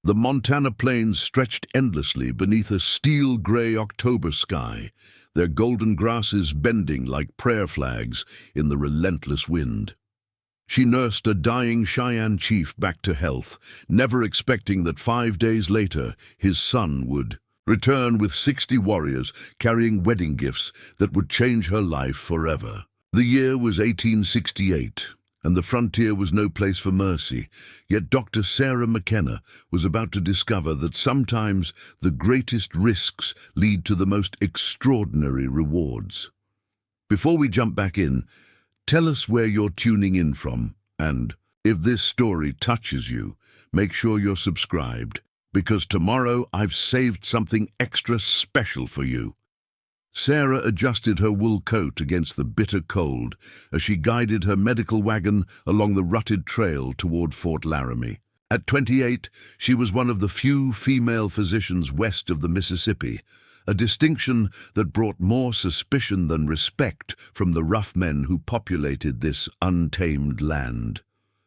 The Montana plains stretched endlessly beneath a steel-gray October sky, their golden grasses bending like prayer flags in the relentless wind. She nursed a dying Cheyenne chief back to health, never expecting that 5 days later his son would return with 60 warriors carrying wedding gifts that would change her life forever. The year was 1868. And the frontier was no place for mercy, yet Dr. Sarah McKenna was about to discover that sometimes the greatest risks lead to the most extraordinary rewards. Before we jump back in, tell us where you're tuning in from, and if this story touches you, make sure you're subscribed, because tomorrow I've saved something extra special for you. Sarah adjusted her wool coat against the bitter cold as she guided her medical wagon along the rutted trail toward Fort Laramie. At 28, she was one of the few female physicians west of the Mississippi, a distinction that brought more suspicion than respect from the rough men who populated this untamed land.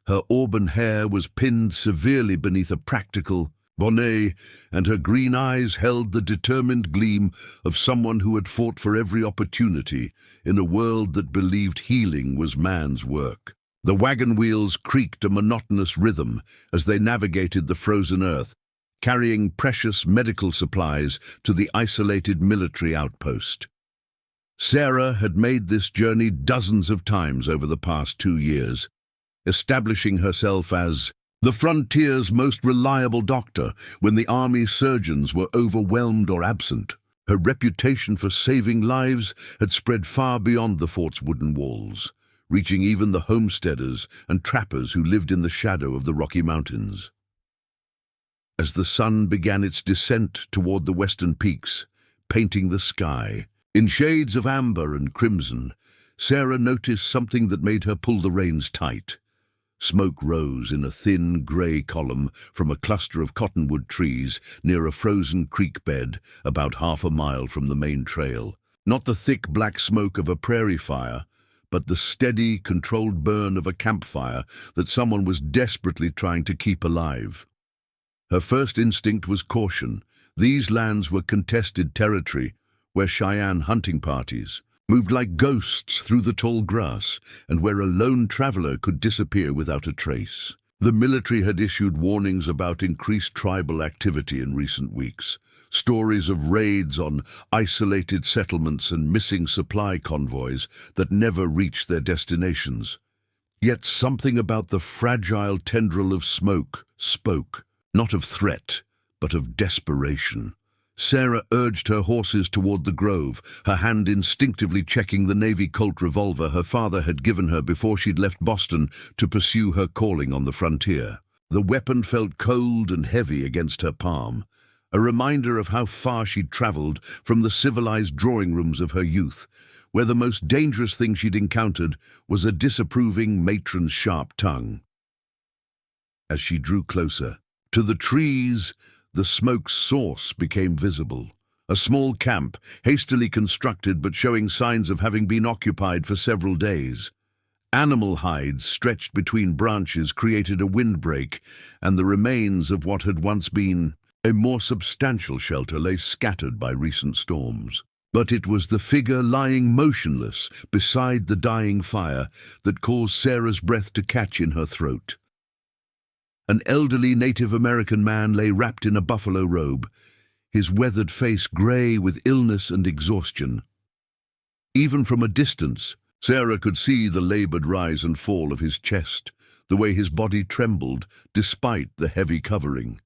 Her auburn hair was pinned severely beneath a practical bonnet, and her green eyes held the determined gleam of someone who had fought for every opportunity in a world that believed healing was man's work. The wagon wheels creaked a monotonous rhythm as they navigated the frozen earth, carrying precious medical supplies to the isolated military outpost. Sarah had made this journey dozens of times over the past 2 years, establishing herself as the frontier's most reliable doctor when the army surgeons were overwhelmed or absent. Her reputation for saving lives had spread far beyond the fort's wooden walls, reaching even the homesteaders and trappers who lived in the shadow of the Rocky Mountains. As the sun began its descent toward the western peaks, painting the sky in shades of amber and crimson, Sarah noticed something that made her pull the reins tight. Smoke rose in a thin, grey column from a cluster of cottonwood trees near a frozen creek bed about half a mile from the main trail. Not the thick black smoke of a prairie fire, but the steady, controlled burn of a campfire that someone was desperately trying to keep alive. Her first instinct was caution. These lands were contested territory, where Cheyenne hunting parties moved like ghosts through the tall grass, and where a lone traveler could disappear without a trace. The military had issued warnings about increased tribal activity in recent weeks, stories of raids on isolated settlements and missing supply convoys that never reached their destinations. Yet something about the fragile tendril of smoke spoke, not of threat, but of desperation. Sarah urged her horses toward the grove, her hand instinctively checking the Navy Colt revolver her father had given her before she'd left Boston to pursue her calling on the frontier. The weapon felt cold and heavy against her palm, a reminder of how far she'd traveled from the civilized drawing rooms of her youth, where the most dangerous thing she'd encountered was a disapproving matron's sharp tongue. As she drew closer to the trees, the smoke's source became visible. A small camp, hastily constructed but showing signs of having been occupied for several days. Animal hides stretched between branches created a windbreak, and the remains of what had once been a more substantial shelter lay scattered by recent storms. But it was the figure lying motionless beside the dying fire that caused Sarah's breath to catch in her throat. An elderly Native American man lay wrapped in a buffalo robe, his weathered face gray with illness and exhaustion. Even from a distance, Sarah could see the labored rise and fall of his chest, the way his body trembled despite the heavy covering.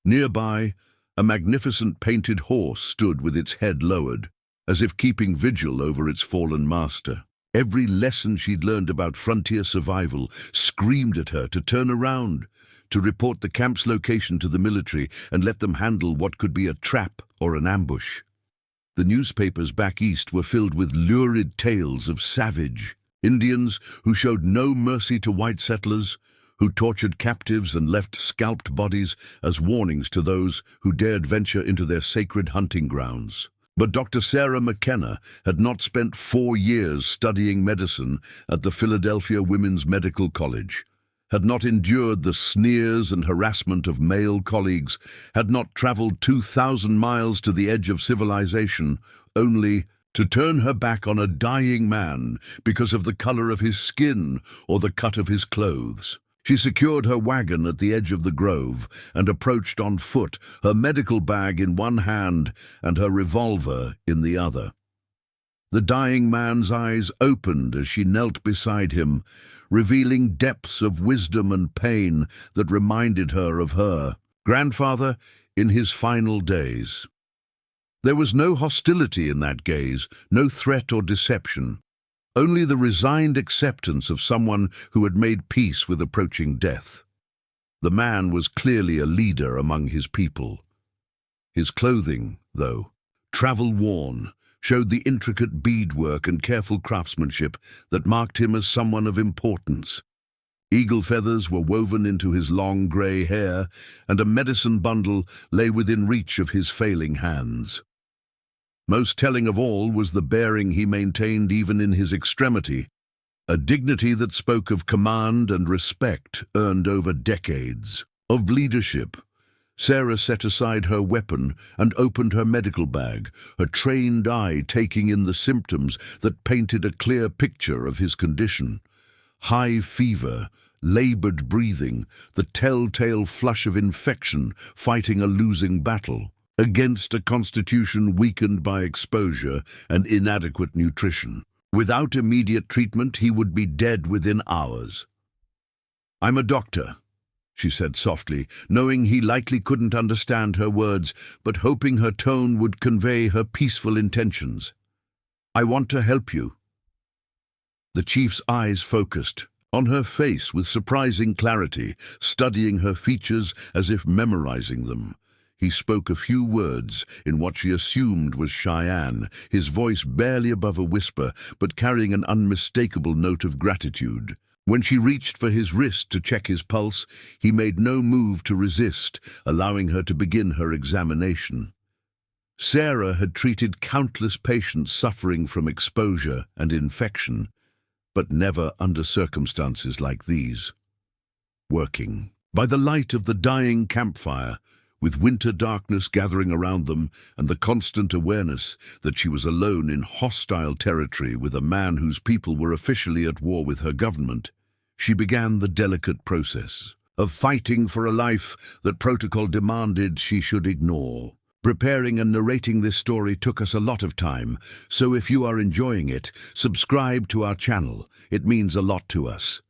Nearby, a magnificent painted horse stood with its head lowered, as if keeping vigil over its fallen master. Every lesson she'd learned about frontier survival screamed at her to turn around, to report the camp's location to the military and let them handle what could be a trap or an ambush. The newspapers back east were filled with lurid tales of savage Indians who showed no mercy to white settlers, who tortured captives and left scalped bodies as warnings to those who dared venture into their sacred hunting grounds. But Dr. Sarah McKenna had not spent 4 years studying medicine at the Philadelphia Women's Medical College. had not endured the sneers and harassment of male colleagues, had not traveled 2,000 miles to the edge of civilization, only to turn her back on a dying man because of the color of his skin or the cut of his clothes. She secured her wagon at the edge of the grove and approached on foot, her medical bag in one hand and her revolver in the other. The dying man's eyes opened as she knelt beside him, revealing depths of wisdom and pain that reminded her of her grandfather in his final days. There was no hostility in that gaze, no threat or deception, only the resigned acceptance of someone who had made peace with approaching death. The man was clearly a leader among his people. His clothing, though, travel-worn, showed the intricate beadwork and careful craftsmanship that marked him as someone of importance. Eagle feathers were woven into his long grey hair, and a medicine bundle lay within reach of his failing hands. Most telling of all was the bearing he maintained even in his extremity, a dignity that spoke of command and respect earned over decades of leadership. Sarah set aside her weapon and opened her medical bag, her trained eye taking in the symptoms that painted a clear picture of his condition. High fever, labored breathing, the telltale flush of infection fighting a losing battle against a constitution weakened by exposure and inadequate nutrition. Without immediate treatment, he would be dead within hours. "I'm a doctor," she said softly, knowing he likely couldn't understand her words, but hoping her tone would convey her peaceful intentions. "I want to help you." The chief's eyes focused on her face with surprising clarity, studying her features as if memorizing them. He spoke a few words in what she assumed was Cheyenne, his voice barely above a whisper, but carrying an unmistakable note of gratitude. When she reached for his wrist to check his pulse, he made no move to resist, allowing her to begin her examination. Sarah had treated countless patients suffering from exposure and infection, but never under circumstances like these. Working by the light of the dying campfire, with winter darkness gathering around them and the constant awareness that she was alone in hostile territory with a man whose people were officially at war with her government, she began the delicate process of fighting for a life that protocol demanded she should ignore. Preparing and narrating this story took us a lot of time, so if you are enjoying it, subscribe to our channel. It means a lot to us.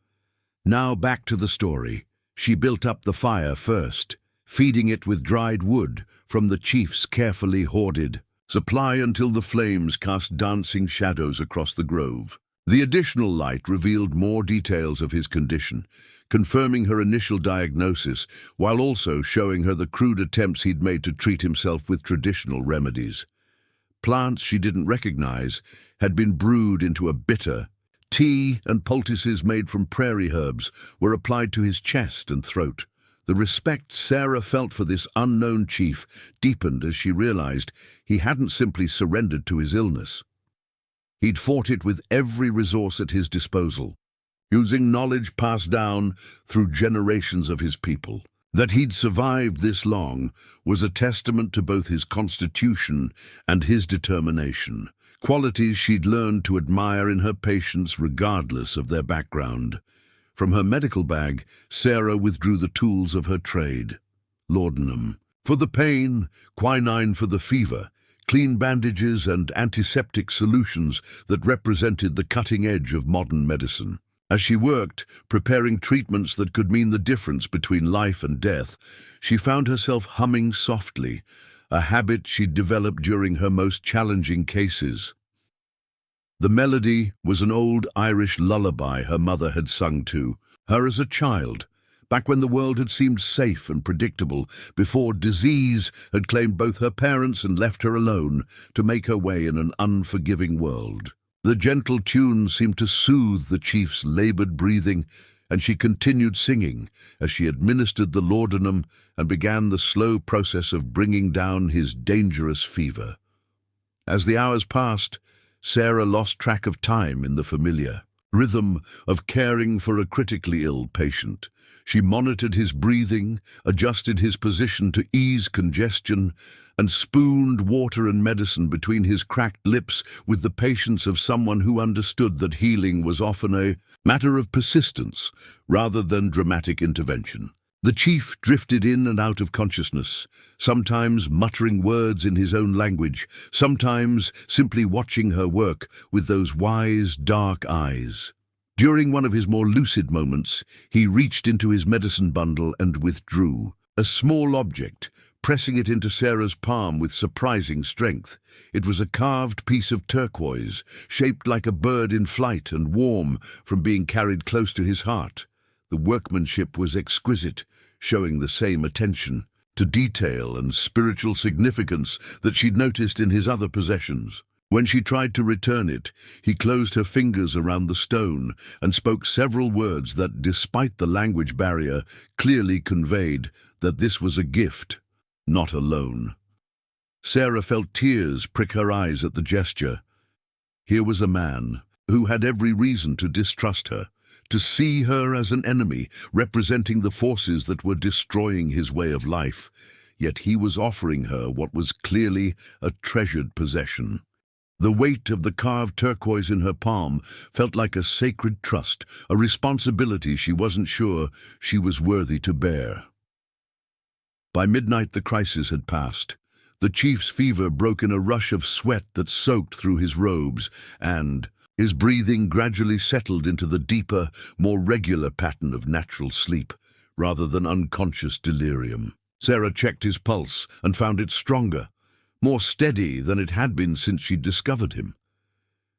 Now back to the story. She built up the fire first, feeding it with dried wood from the chief's carefully hoarded supply until the flames cast dancing shadows across the grove. The additional light revealed more details of his condition, confirming her initial diagnosis while also showing her the crude attempts he'd made to treat himself with traditional remedies. Plants she didn't recognize had been brewed into a bitter. Tea and poultices made from prairie herbs were applied to his chest and throat. The respect Sarah felt for this unknown chief deepened as she realized he hadn't simply surrendered to his illness. He'd fought it with every resource at his disposal, using knowledge passed down through generations of his people. That he'd survived this long was a testament to both his constitution and his determination, qualities she'd learned to admire in her patients regardless of their background. From her medical bag, Sarah withdrew the tools of her trade. Laudanum for the pain, quinine for the fever, clean bandages and antiseptic solutions that represented the cutting edge of modern medicine. As she worked, preparing treatments that could mean the difference between life and death, she found herself humming softly, a habit she'd developed during her most challenging cases. The melody was an old Irish lullaby her mother had sung to her as a child, back when the world had seemed safe and predictable, before disease had claimed both her parents and left her alone to make her way in an unforgiving world. The gentle tune seemed to soothe the chief's labored breathing, and she continued singing as she administered the laudanum and began the slow process of bringing down his dangerous fever. As the hours passed, Sarah lost track of time in the familiar rhythm of caring for a critically ill patient. She monitored his breathing, adjusted his position to ease congestion, and spooned water and medicine between his cracked lips with the patience of someone who understood that healing was often a matter of persistence rather than dramatic intervention. The chief drifted in and out of consciousness, sometimes muttering words in his own language, sometimes simply watching her work with those wise, dark eyes. During one of his more lucid moments, he reached into his medicine bundle and withdrew, a small object, pressing it into Sarah's palm with surprising strength. It was a carved piece of turquoise, shaped like a bird in flight and warm from being carried close to his heart. The workmanship was exquisite, showing the same attention to detail and spiritual significance that she'd noticed in his other possessions. When she tried to return it, he closed her fingers around the stone and spoke several words that, despite the language barrier, clearly conveyed that this was a gift, not a loan. Sarah felt tears prick her eyes at the gesture. Here was a man who had every reason to distrust her, to see her as an enemy, representing the forces that were destroying his way of life. Yet he was offering her what was clearly a treasured possession. The weight of the carved turquoise in her palm felt like a sacred trust, a responsibility she wasn't sure she was worthy to bear. By midnight the crisis had passed. The chief's fever broke in a rush of sweat that soaked through his robes, and his breathing gradually settled into the deeper, more regular pattern of natural sleep, rather than unconscious delirium. Sarah checked his pulse and found it stronger, more steady than it had been since she'd discovered him.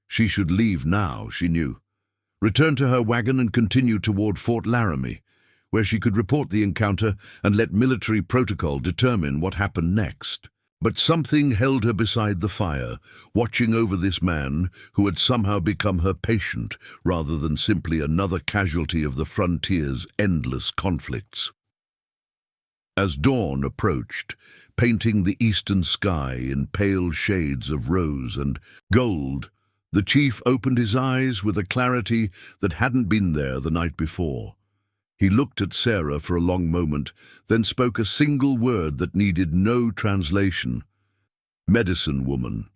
She should leave now, she knew. Return to her wagon and continue toward Fort Laramie, where she could report the encounter and let military protocol determine what happened next. But something held her beside the fire, watching over this man who had somehow become her patient rather than simply another casualty of the frontier's endless conflicts. As dawn approached, painting the eastern sky in pale shades of rose and gold, the chief opened his eyes with a clarity that hadn't been there the night before. He looked at Sarah for a long moment, then spoke a single word that needed no translation. "Medicine woman."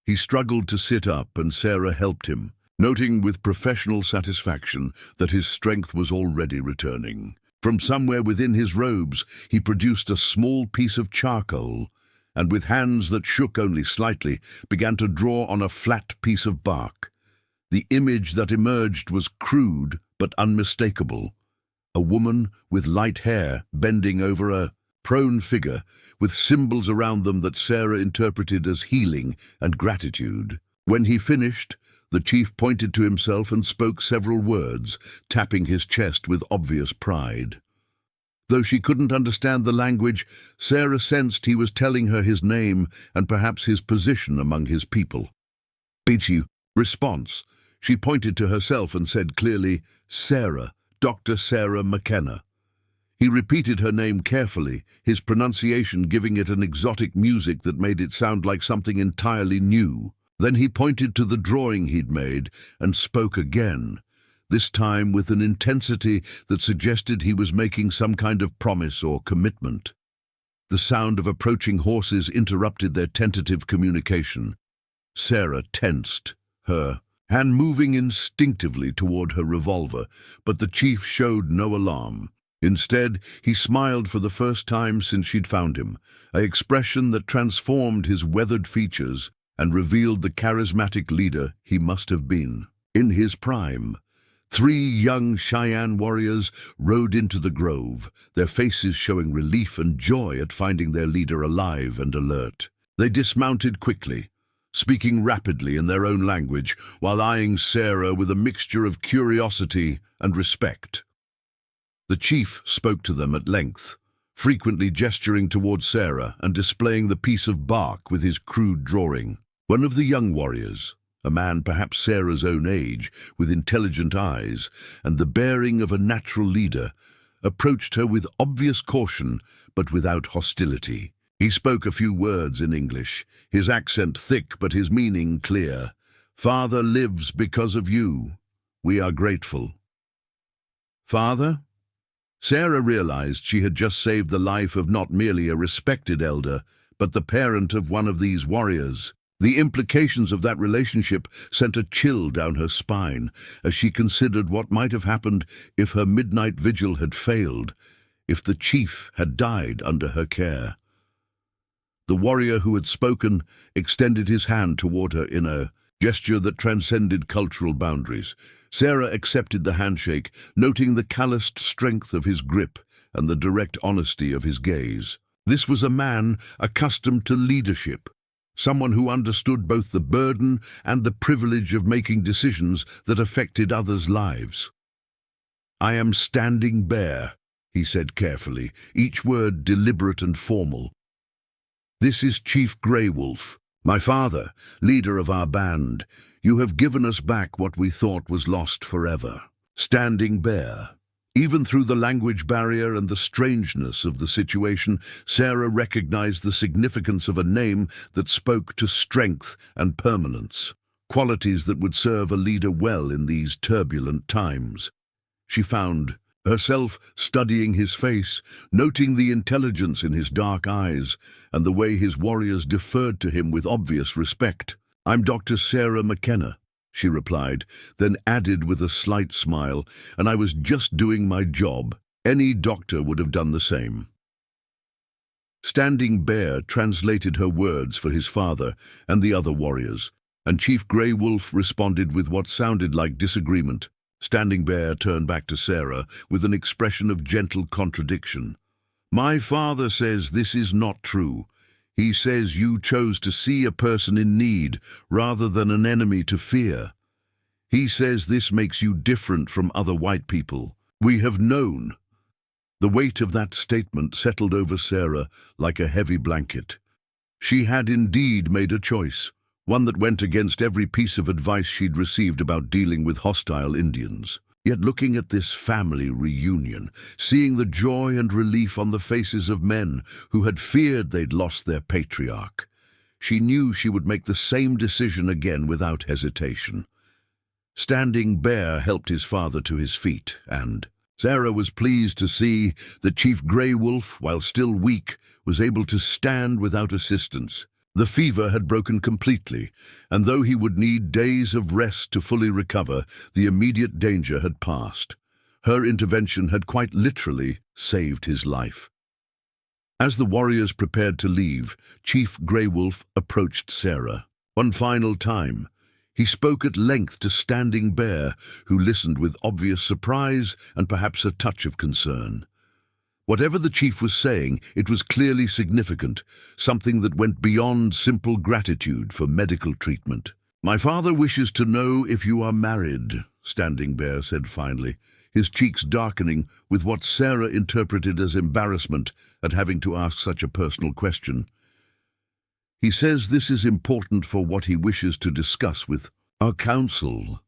He struggled to sit up, and Sarah helped him, noting with professional satisfaction that his strength was already returning. From somewhere within his robes, he produced a small piece of charcoal, and with hands that shook only slightly, began to draw on a flat piece of bark. The image that emerged was crude but unmistakable. A woman with light hair bending over a prone figure, with symbols around them that Sarah interpreted as healing and gratitude. When he finished, the chief pointed to himself and spoke several words, tapping his chest with obvious pride. Though she couldn't understand the language, Sarah sensed he was telling her his name and perhaps his position among his people. Beachy response. She pointed to herself and said clearly, "Sarah, Dr. Sarah McKenna." He repeated her name carefully, his pronunciation giving it an exotic music that made it sound like something entirely new. Then he pointed to the drawing he'd made and spoke again, this time with an intensity that suggested he was making some kind of promise or commitment. The sound of approaching horses interrupted their tentative communication. Sarah tensed, her hand moving instinctively toward her revolver, but the chief showed no alarm. Instead, he smiled for the first time since she'd found him, an expression that transformed his weathered features and revealed the charismatic leader he must have been. In his prime, 3 young Cheyenne warriors rode into the grove, their faces showing relief and joy at finding their leader alive and alert. They dismounted quickly, speaking rapidly in their own language, while eyeing Sarah with a mixture of curiosity and respect. The chief spoke to them at length, frequently gesturing toward Sarah and displaying the piece of bark with his crude drawing. One of the young warriors, a man perhaps Sarah's own age, with intelligent eyes and the bearing of a natural leader, approached her with obvious caution but without hostility. He spoke a few words in English, his accent thick but his meaning clear. Father lives because of you. We are grateful." "Father?" Sarah realized she had just saved the life of not merely a respected elder, but the parent of one of these warriors. The implications of that relationship sent a chill down her spine as she considered what might have happened if her midnight vigil had failed, if the chief had died under her care. The warrior who had spoken extended his hand toward her in a gesture that transcended cultural boundaries. Sarah accepted the handshake, noting the calloused strength of his grip and the direct honesty of his gaze. This was a man accustomed to leadership, someone who understood both the burden and the privilege of making decisions that affected others' lives. "I am standing bare," he said carefully, each word deliberate and formal. "This is Chief Grey Wolf, my father, leader of our band. You have given us back what we thought was lost forever." Standing bare. Even through the language barrier and the strangeness of the situation, Sarah recognized the significance of a name that spoke to strength and permanence, qualities that would serve a leader well in these turbulent times. She found herself studying his face, noting the intelligence in his dark eyes and the way his warriors deferred to him with obvious respect. "I'm Dr. Sarah McKenna," she replied, then added with a slight smile, "and I was just doing my job. Any doctor would have done the same." Standing bare translated her words for his father and the other warriors, and Chief Grey Wolf responded with what sounded like disagreement. Standing bare turned back to Sarah with an expression of gentle contradiction. "My father says this is not true. He says you chose to see a person in need rather than an enemy to fear. He says this makes you different from other white people. We have known." The weight of that statement settled over Sarah like a heavy blanket. She had indeed made a choice, one that went against every piece of advice she'd received about dealing with hostile Indians. Yet looking at this family reunion, seeing the joy and relief on the faces of men who had feared they'd lost their patriarch, she knew she would make the same decision again without hesitation. Standing bare helped his father to his feet, and Sarah was pleased to see that Chief Grey Wolf, while still weak, was able to stand without assistance. The fever had broken completely, and though he would need days of rest to fully recover, the immediate danger had passed. Her intervention had quite literally saved his life. As the warriors prepared to leave, Chief Grey Wolf approached Sarah. One final time, he spoke at length to Standing Bare, who listened with obvious surprise and perhaps a touch of concern. Whatever the chief was saying, it was clearly significant, something that went beyond simple gratitude for medical treatment. "My father wishes to know if you are married," Standing Bare said finally, his cheeks darkening with what Sarah interpreted as embarrassment at having to ask such a personal question. "He says this is important for what he wishes to discuss with our council."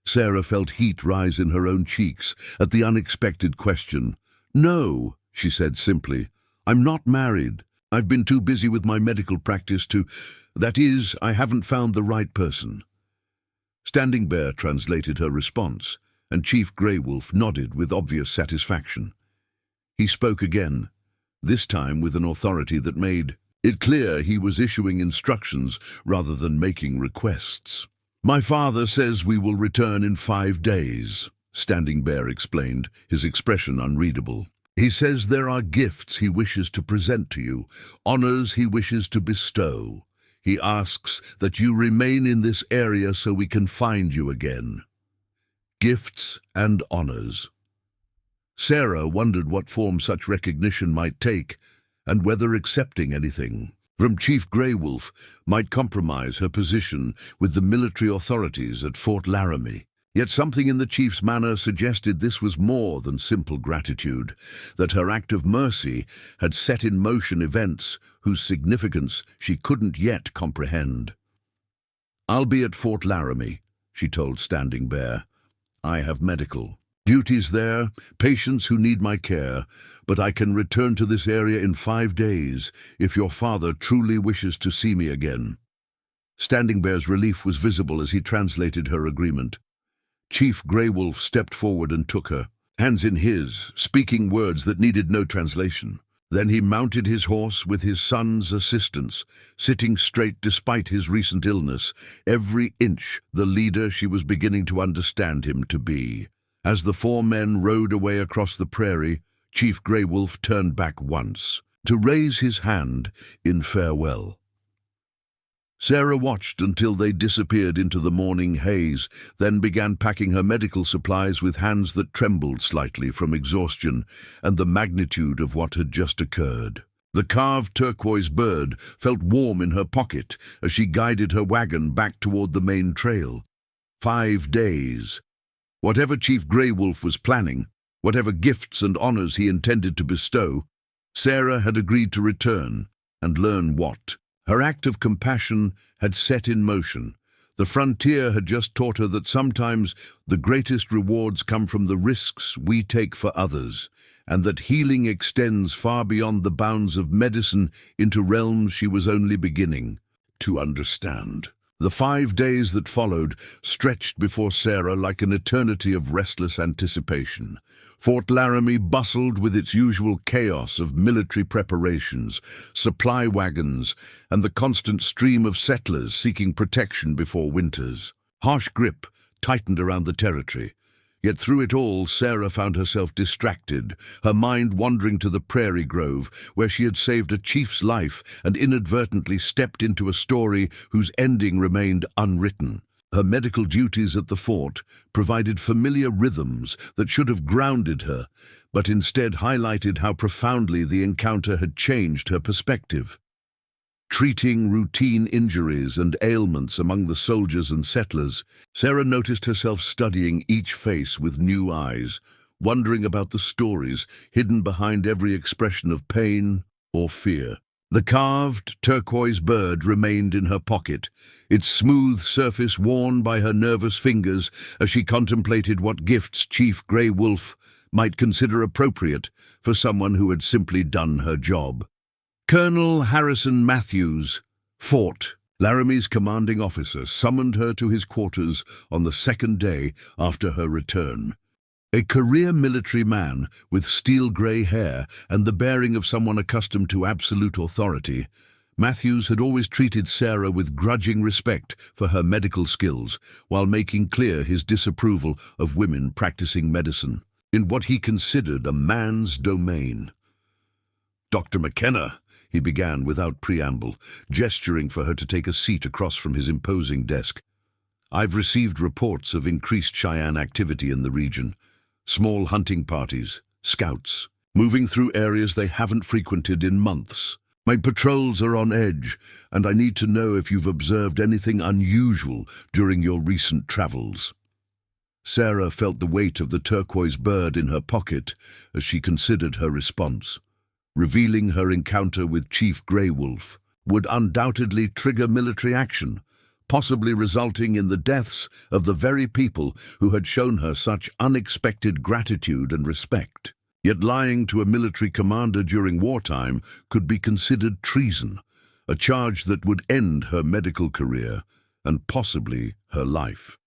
Sarah felt heat rise in her own cheeks at the unexpected question. "No," she said simply. "I'm not married. I've been too busy with my medical practice that is, I haven't found the right person." Standing Bare translated her response, and Chief Grey Wolf nodded with obvious satisfaction. He spoke again, this time with an authority that made it clear he was issuing instructions rather than making requests. "My father says we will return in 5 days. Standing Bare explained, his expression unreadable. "He says there are gifts he wishes to present to you, honors he wishes to bestow. He asks that you remain in this area so we can find you again." Gifts and honors. Sarah wondered what form such recognition might take, and whether accepting anything from Chief Grey Wolf might compromise her position with the military authorities at Fort Laramie. Yet something in the chief's manner suggested this was more than simple gratitude, that her act of mercy had set in motion events whose significance she couldn't yet comprehend. "I'll be at Fort Laramie," she told Standing Bare. "I have medical duties there, patients who need my care, but I can return to this area in 5 days if your father truly wishes to see me again." Standing Bear's relief was visible as he translated her agreement. Chief Grey Wolf stepped forward and took her, hands in his, speaking words that needed no translation. Then he mounted his horse with his son's assistance, sitting straight despite his recent illness, every inch the leader she was beginning to understand him to be. As the four men rode away across the prairie, Chief Grey Wolf turned back once, to raise his hand in farewell. Sarah watched until they disappeared into the morning haze, then began packing her medical supplies with hands that trembled slightly from exhaustion and the magnitude of what had just occurred. The carved turquoise bird felt warm in her pocket as she guided her wagon back toward the main trail. 5 days. Whatever Chief Grey Wolf was planning, whatever gifts and honors he intended to bestow, Sarah had agreed to return and learn what. Her act of compassion had set in motion. The frontier had just taught her that sometimes the greatest rewards come from the risks we take for others, and that healing extends far beyond the bounds of medicine into realms she was only beginning to understand. The 5 days that followed stretched before Sarah like an eternity of restless anticipation. Fort Laramie bustled with its usual chaos of military preparations, supply wagons, and the constant stream of settlers seeking protection before winters. Harsh grip tightened around the territory. Yet through it all, Sarah found herself distracted, her mind wandering to the prairie grove, where she had saved a chief's life and inadvertently stepped into a story whose ending remained unwritten. Her medical duties at the fort provided familiar rhythms that should have grounded her, but instead highlighted how profoundly the encounter had changed her perspective. Treating routine injuries and ailments among the soldiers and settlers, Sarah noticed herself studying each face with new eyes, wondering about the stories hidden behind every expression of pain or fear. The carved turquoise bird remained in her pocket, its smooth surface worn by her nervous fingers as she contemplated what gifts Chief Grey Wolf might consider appropriate for someone who had simply done her job. Colonel Harrison Matthews, Fort Laramie's commanding officer, summoned her to his quarters on the 2nd day after her return. A career military man with steel-grey hair and the bearing of someone accustomed to absolute authority, Matthews had always treated Sarah with grudging respect for her medical skills, while making clear his disapproval of women practicing medicine in what he considered a man's domain. "Dr. McKenna," he began without preamble, gesturing for her to take a seat across from his imposing desk. "I've received reports of increased Cheyenne activity in the region. Small hunting parties, scouts, moving through areas they haven't frequented in months. My patrols are on edge, and I need to know if you've observed anything unusual during your recent travels." Sarah felt the weight of the turquoise bird in her pocket as she considered her response. Revealing her encounter with Chief Grey Wolf would undoubtedly trigger military action, possibly resulting in the deaths of the very people who had shown her such unexpected gratitude and respect. Yet lying to a military commander during wartime could be considered treason, a charge that would end her medical career and possibly her life.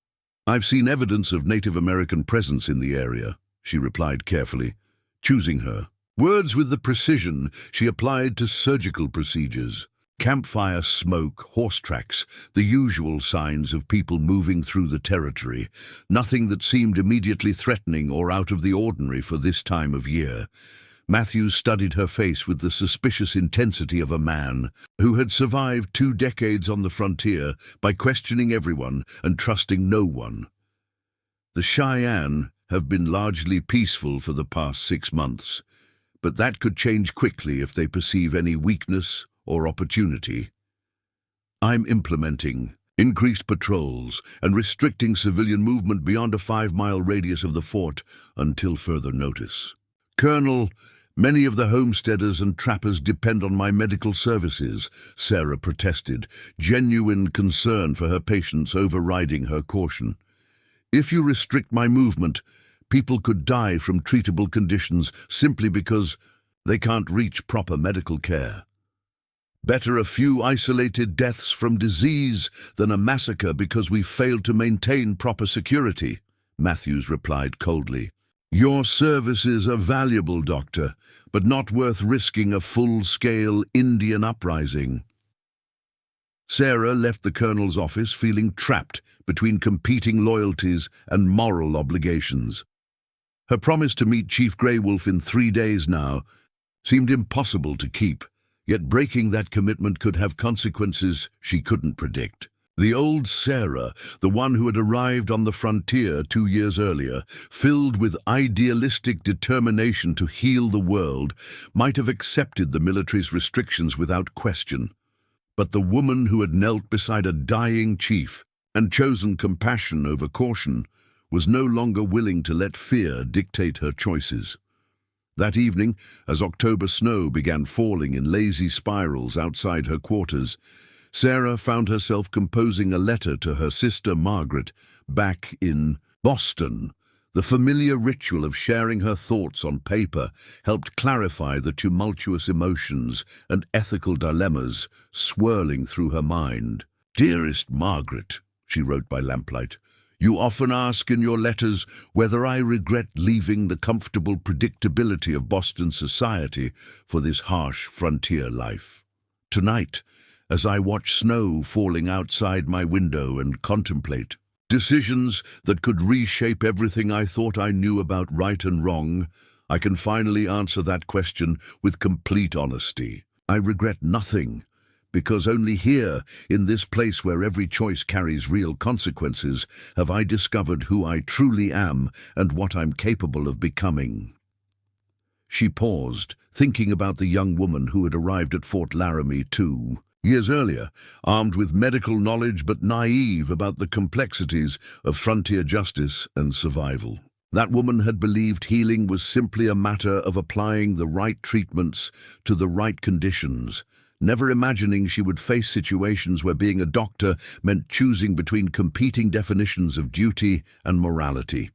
"I've seen evidence of Native American presence in the area," she replied carefully, choosing her words with the precision she applied to surgical procedures. Campfire smoke, horse tracks, the usual signs of people moving through the territory, nothing that seemed immediately threatening or out of the ordinary for this time of year. Matthews studied her face with the suspicious intensity of a man who had survived 2 decades on the frontier by questioning everyone and trusting no one. "The Cheyenne have been largely peaceful for the past 6 months, but that could change quickly if they perceive any weakness or opportunity. I'm implementing increased patrols and restricting civilian movement beyond a 5-mile radius of the fort until further notice. Colonel, many of the homesteaders and trappers depend on my medical services," Sarah protested, genuine concern for her patients overriding her caution. "If you restrict my movement, people could die from treatable conditions simply because they can't reach proper medical care." Better a few isolated deaths from disease than a massacre because we failed to maintain proper security, Matthews replied coldly. Your services are valuable, Doctor, but not worth risking a full-scale Indian uprising. Sarah left the colonel's office feeling trapped between competing loyalties and moral obligations. Her promise to meet Chief Grey Wolf in 3 days now seemed impossible to keep, yet breaking that commitment could have consequences she couldn't predict. The old Sarah, the one who had arrived on the frontier 2 years earlier, filled with idealistic determination to heal the world, might have accepted the military's restrictions without question. But the woman who had knelt beside a dying chief and chosen compassion over caution was no longer willing to let fear dictate her choices. That evening, as October snow began falling in lazy spirals outside her quarters, Sarah found herself composing a letter to her sister Margaret back in Boston. The familiar ritual of sharing her thoughts on paper helped clarify the tumultuous emotions and ethical dilemmas swirling through her mind. Dearest Margaret, she wrote by lamplight, you often ask in your letters whether I regret leaving the comfortable predictability of Boston society for this harsh frontier life. Tonight, as I watch snow falling outside my window and contemplate decisions that could reshape everything I thought I knew about right and wrong, I can finally answer that question with complete honesty. I regret nothing, because only here, in this place where every choice carries real consequences, have I discovered who I truly am and what I'm capable of becoming. She paused, thinking about the young woman who had arrived at Fort Laramie 2 years earlier, armed with medical knowledge but naive about the complexities of frontier justice and survival. That woman had believed healing was simply a matter of applying the right treatments to the right conditions, never imagining she would face situations where being a doctor meant choosing between competing definitions of duty and morality.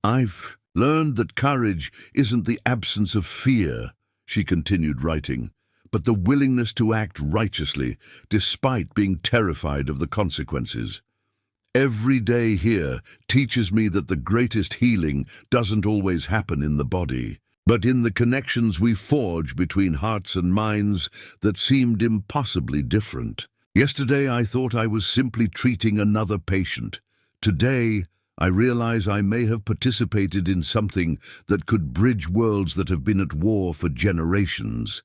I've learned that courage isn't the absence of fear, she continued writing, but the willingness to act righteously despite being terrified of the consequences. Every day here teaches me that the greatest healing doesn't always happen in the body, but in the connections we forge between hearts and minds that seemed impossibly different. Yesterday I thought I was simply treating another patient. Today I realize I may have participated in something that could bridge worlds that have been at war for generations.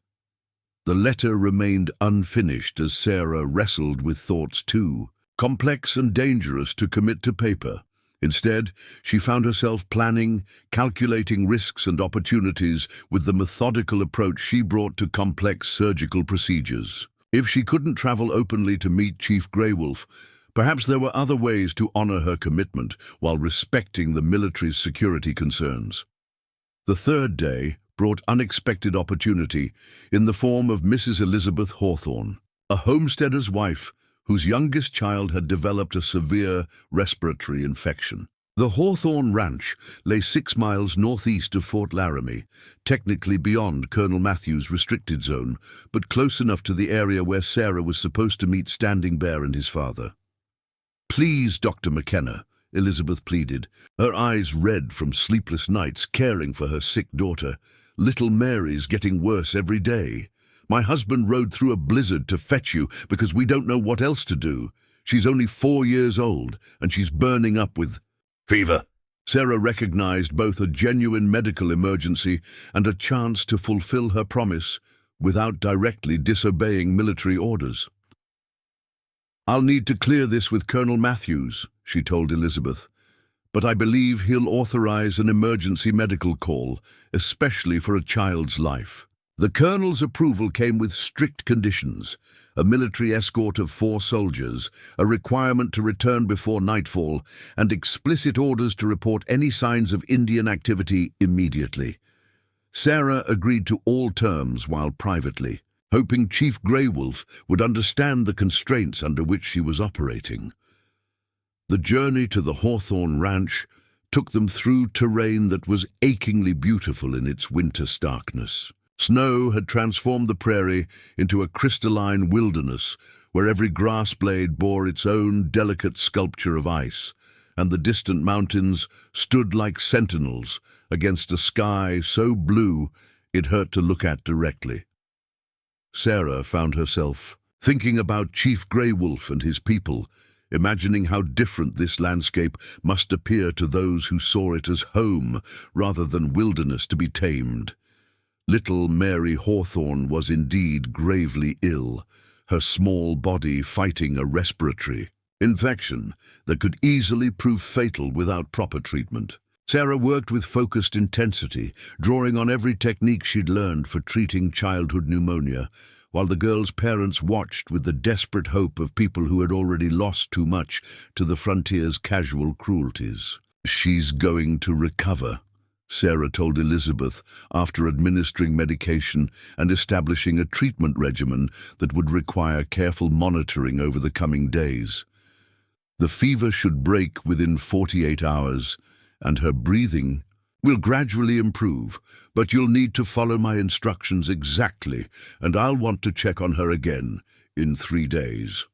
The letter remained unfinished as Sarah wrestled with thoughts too complex and dangerous to commit to paper. Instead, she found herself planning, calculating risks and opportunities with the methodical approach she brought to complex surgical procedures. If she couldn't travel openly to meet Chief Grey Wolf, perhaps there were other ways to honor her commitment while respecting the military's security concerns. The third day brought unexpected opportunity in the form of Mrs. Elizabeth Hawthorne, a homesteader's wife whose youngest child had developed a severe respiratory infection. The Hawthorne Ranch lay 6 miles northeast of Fort Laramie, technically beyond Colonel Matthews' restricted zone, but close enough to the area where Sarah was supposed to meet Standing Bear and his father. Please, Dr. McKenna, Elizabeth pleaded, her eyes red from sleepless nights caring for her sick daughter. Little Mary's getting worse every day. My husband rode through a blizzard to fetch you because we don't know what else to do. She's only 4 years old, and she's burning up with fever. Sarah recognized both a genuine medical emergency and a chance to fulfill her promise without directly disobeying military orders. I'll need to clear this with Colonel Matthews, she told Elizabeth, but I believe he'll authorize an emergency medical call, especially for a child's life. The colonel's approval came with strict conditions: a military escort of 4 soldiers, a requirement to return before nightfall, and explicit orders to report any signs of Indian activity immediately. Sarah agreed to all terms while privately, hoping Chief Grey Wolf would understand the constraints under which she was operating. The journey to the Hawthorne Ranch took them through terrain that was achingly beautiful in its winter starkness. Snow had transformed the prairie into a crystalline wilderness where every grass blade bore its own delicate sculpture of ice, and the distant mountains stood like sentinels against a sky so blue it hurt to look at directly. Sarah found herself thinking about Chief Grey Wolf and his people, imagining how different this landscape must appear to those who saw it as home rather than wilderness to be tamed. Little Mary Hawthorne was indeed gravely ill, her small body fighting a respiratory infection that could easily prove fatal without proper treatment. Sarah worked with focused intensity, drawing on every technique she'd learned for treating childhood pneumonia, while the girl's parents watched with the desperate hope of people who had already lost too much to the frontier's casual cruelties. "She's going to recover," Sarah told Elizabeth after administering medication and establishing a treatment regimen that would require careful monitoring over the coming days. "The fever should break within 48 hours, and her breathing will gradually improve, but you'll need to follow my instructions exactly, and I'll want to check on her again in 3 days."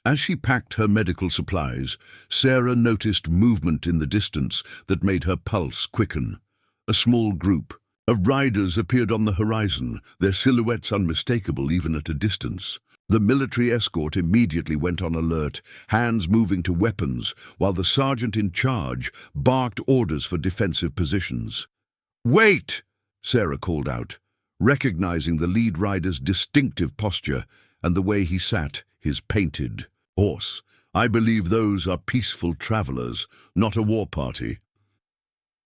As she packed her medical supplies, Sarah noticed movement in the distance that made her pulse quicken. A small group of riders appeared on the horizon, their silhouettes unmistakable even at a distance. The military escort immediately went on alert, hands moving to weapons, while the sergeant in charge barked orders for defensive positions. "Wait!" Sarah called out, recognizing the lead rider's distinctive posture and the way he sat, his painted horse. "I believe those are peaceful travelers, not a war party."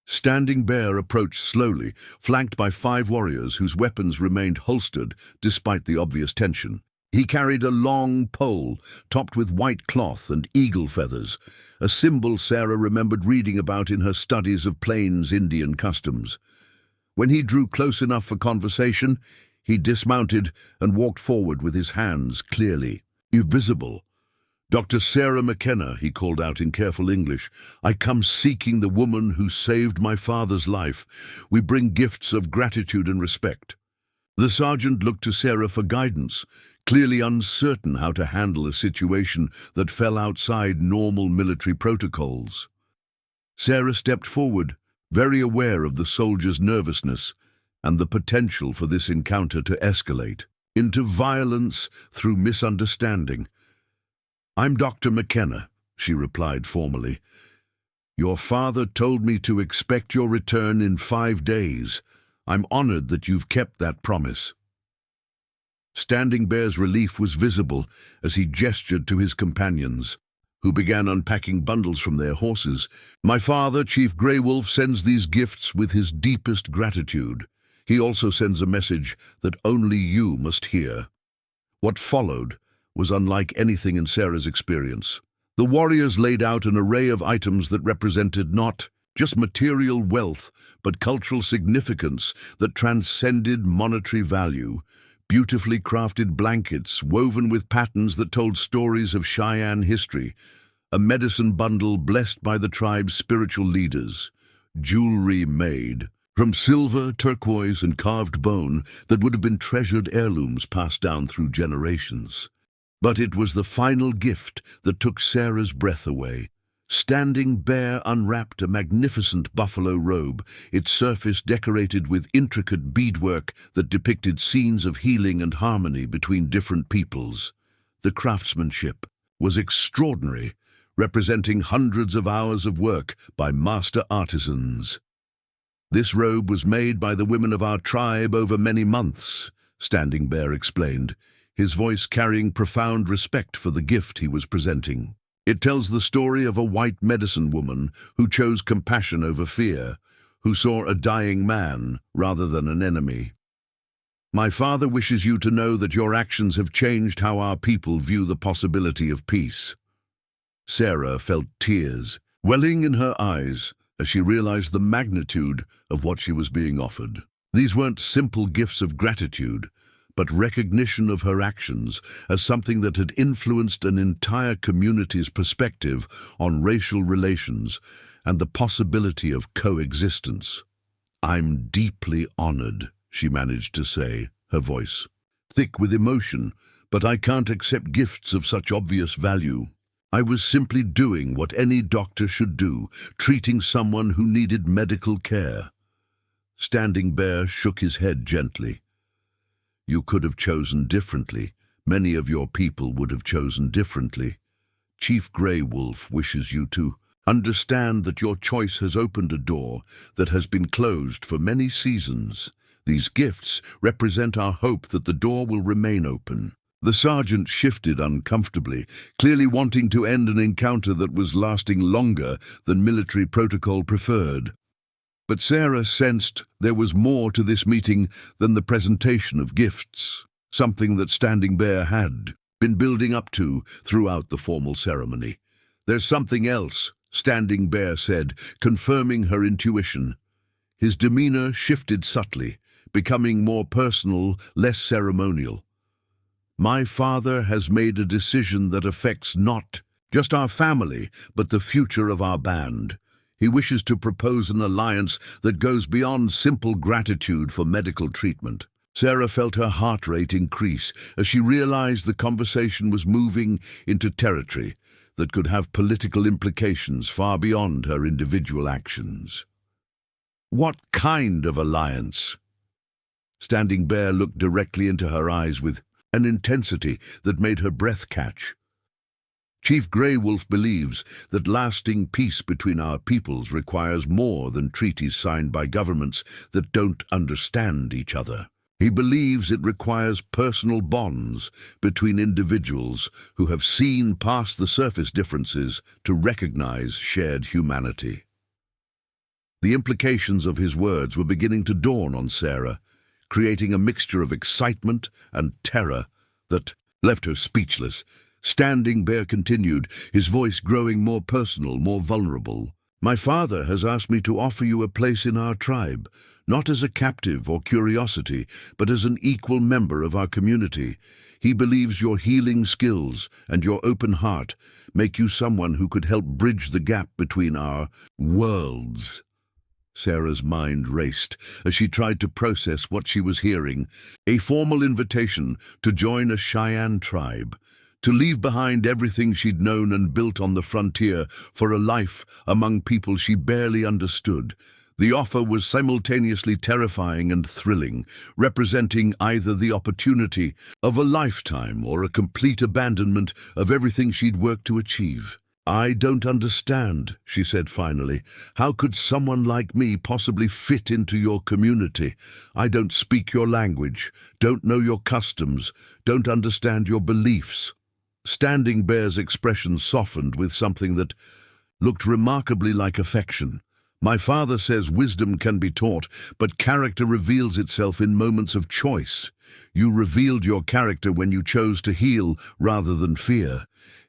Standing Bear approached slowly, flanked by 5 warriors whose weapons remained holstered despite the obvious tension. He carried a long pole topped with white cloth and eagle feathers, a symbol Sarah remembered reading about in her studies of Plains Indian customs. When he drew close enough for conversation, he dismounted and walked forward with his hands clearly visible. "Dr. Sarah McKenna," he called out in careful English, "I come seeking the woman who saved my father's life. We bring gifts of gratitude and respect." The sergeant looked to Sarah for guidance, clearly uncertain how to handle a situation that fell outside normal military protocols. Sarah stepped forward, very aware of the soldier's nervousness and the potential for this encounter to escalate into violence through misunderstanding. "I'm Dr. McKenna," she replied formally. "Your father told me to expect your return in 5 days. I'm honored that you've kept that promise." Standing Bear's relief was visible as he gestured to his companions, who began unpacking bundles from their horses. "My father, Chief Grey Wolf, sends these gifts with his deepest gratitude. He also sends a message that only you must hear." What followed was unlike anything in Sarah's experience. The warriors laid out an array of items that represented not just material wealth, but cultural significance that transcended monetary value. Beautifully crafted blankets woven with patterns that told stories of Cheyenne history, a medicine bundle blessed by the tribe's spiritual leaders, jewelry made from silver, turquoise, and carved bone that would have been treasured heirlooms passed down through generations. But it was the final gift that took Sarah's breath away. Standing Bear unwrapped a magnificent buffalo robe, its surface decorated with intricate beadwork that depicted scenes of healing and harmony between different peoples. The craftsmanship was extraordinary, representing hundreds of hours of work by master artisans. "This robe was made by the women of our tribe over many months," Standing Bear explained, his voice carrying profound respect for the gift he was presenting. "It tells the story of a white medicine woman who chose compassion over fear, who saw a dying man rather than an enemy. My father wishes you to know that your actions have changed how our people view the possibility of peace." Sarah felt tears welling in her eyes as she realized the magnitude of what she was being offered. These weren't simple gifts of gratitude, but recognition of her actions as something that had influenced an entire community's perspective on racial relations and the possibility of coexistence. "I'm deeply honored," she managed to say, her voice thick with emotion, but I can't accept gifts of such obvious value. I was simply doing what any doctor should do, treating someone who needed medical care. Standing Bear shook his head gently. You could have chosen differently. Many of your people would have chosen differently. Chief Grey Wolf wishes you to understand that your choice has opened a door that has been closed for many seasons. These gifts represent our hope that the door will remain open. The sergeant shifted uncomfortably, clearly wanting to end an encounter that was lasting longer than military protocol preferred. But Sarah sensed there was more to this meeting than the presentation of gifts, something that Standing Bear had been building up to throughout the formal ceremony. There's something else, Standing Bear said, confirming her intuition. His demeanor shifted subtly, becoming more personal, less ceremonial. My father has made a decision that affects not just our family, but the future of our band. He wishes to propose an alliance that goes beyond simple gratitude for medical treatment. Sarah felt her heart rate increase as she realized the conversation was moving into territory that could have political implications far beyond her individual actions. What kind of alliance? Standing Bear looked directly into her eyes with an intensity that made her breath catch. Chief Grey Wolf believes that lasting peace between our peoples requires more than treaties signed by governments that don't understand each other. He believes it requires personal bonds between individuals who have seen past the surface differences to recognize shared humanity. The implications of his words were beginning to dawn on Sarah, creating a mixture of excitement and terror that left her speechless. Standing Bear continued, his voice growing more personal, more vulnerable. My father has asked me to offer you a place in our tribe, not as a captive or curiosity, but as an equal member of our community. He believes your healing skills and your open heart make you someone who could help bridge the gap between our worlds. Sarah's mind raced as she tried to process what she was hearing. A formal invitation to join a Cheyenne tribe, to leave behind everything she'd known and built on the frontier for a life among people she barely understood. The offer was simultaneously terrifying and thrilling, representing either the opportunity of a lifetime or a complete abandonment of everything she'd worked to achieve. I don't understand, she said finally. How could someone like me possibly fit into your community? I don't speak your language, don't know your customs, don't understand your beliefs. Standing Bear's expression softened with something that looked remarkably like affection. My father says wisdom can be taught, but character reveals itself in moments of choice. You revealed your character when you chose to heal rather than fear.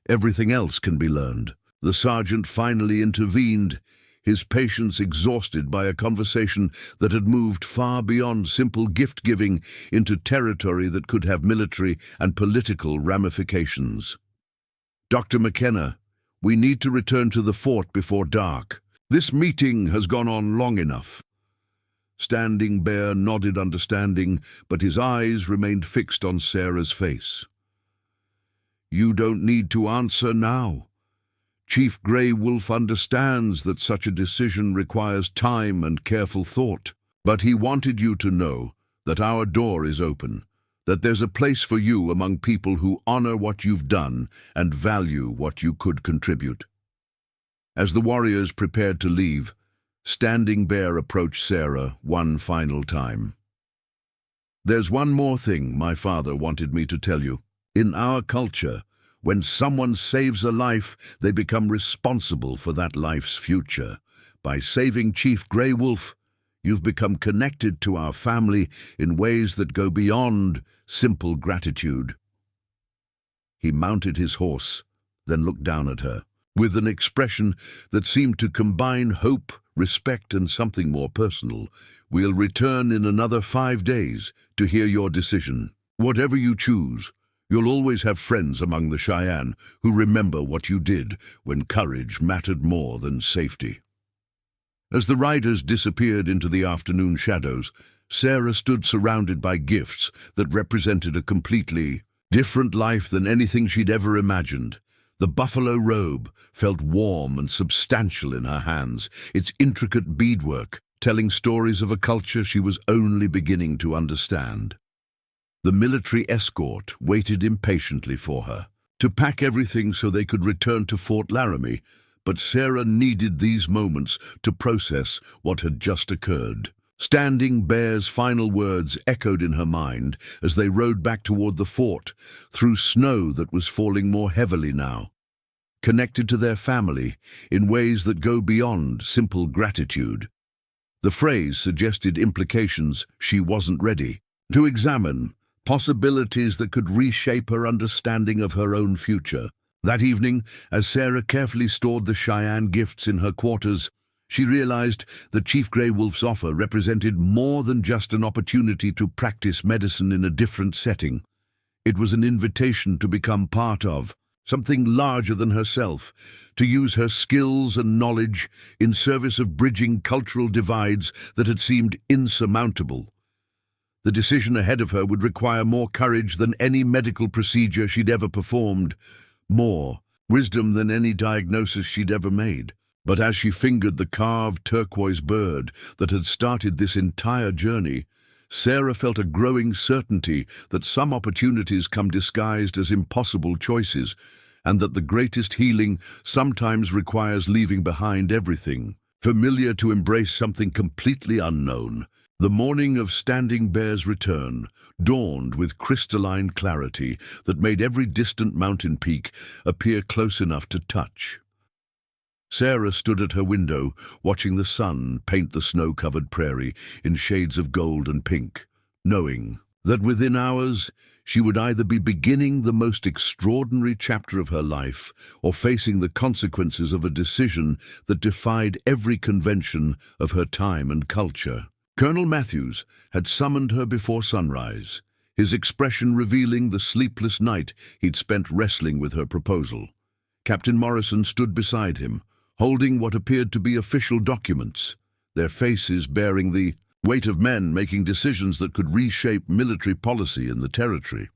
Everything else can be learned. The sergeant finally intervened, his patience exhausted by a conversation that had moved far beyond simple gift-giving into territory that could have military and political ramifications. Dr. McKenna, we need to return to the fort before dark. This meeting has gone on long enough. Standing Bear nodded understanding, but his eyes remained fixed on Sarah's face. You don't need to answer now. Chief Grey Wolf understands that such a decision requires time and careful thought, but he wanted you to know that our door is open, that there's a place for you among people who honor what you've done and value what you could contribute. As the warriors prepared to leave, Standing Bear approached Sarah one final time. There's one more thing my father wanted me to tell you. In our culture, when someone saves a life, they become responsible for that life's future. By saving Chief Grey Wolf, you've become connected to our family in ways that go beyond simple gratitude. He mounted his horse, then looked down at her, with an expression that seemed to combine hope, respect, and something more personal. We'll return in another 5 days to hear your decision. Whatever you choose, you'll always have friends among the Cheyenne who remember what you did when courage mattered more than safety. As the riders disappeared into the afternoon shadows, Sarah stood surrounded by gifts that represented a completely different life than anything she'd ever imagined. The buffalo robe felt warm and substantial in her hands, its intricate beadwork telling stories of a culture she was only beginning to understand. The military escort waited impatiently for her to pack everything so they could return to Fort Laramie, but Sarah needed these moments to process what had just occurred. Standing Bear's final words echoed in her mind as they rode back toward the fort, through snow that was falling more heavily now, connected to their family in ways that go beyond simple gratitude. The phrase suggested implications she wasn't ready to examine, possibilities that could reshape her understanding of her own future. That evening, as Sarah carefully stored the Cheyenne gifts in her quarters, she realized that Chief Grey Wolf's offer represented more than just an opportunity to practice medicine in a different setting. It was an invitation to become part of something larger than herself, to use her skills and knowledge in service of bridging cultural divides that had seemed insurmountable. The decision ahead of her would require more courage than any medical procedure she'd ever performed, more wisdom than any diagnosis she'd ever made. But as she fingered the carved turquoise bird that had started this entire journey, Sarah felt a growing certainty that some opportunities come disguised as impossible choices, and that the greatest healing sometimes requires leaving behind everything familiar to embrace something completely unknown. The morning of Standing Bear's return dawned with crystalline clarity that made every distant mountain peak appear close enough to touch. Sarah stood at her window, watching the sun paint the snow-covered prairie in shades of gold and pink, knowing that within hours she would either be beginning the most extraordinary chapter of her life or facing the consequences of a decision that defied every convention of her time and culture. Colonel Matthews had summoned her before sunrise, his expression revealing the sleepless night he'd spent wrestling with her proposal. Captain Morrison stood beside him, holding what appeared to be official documents, their faces bearing the weight of men making decisions that could reshape military policy in the territory.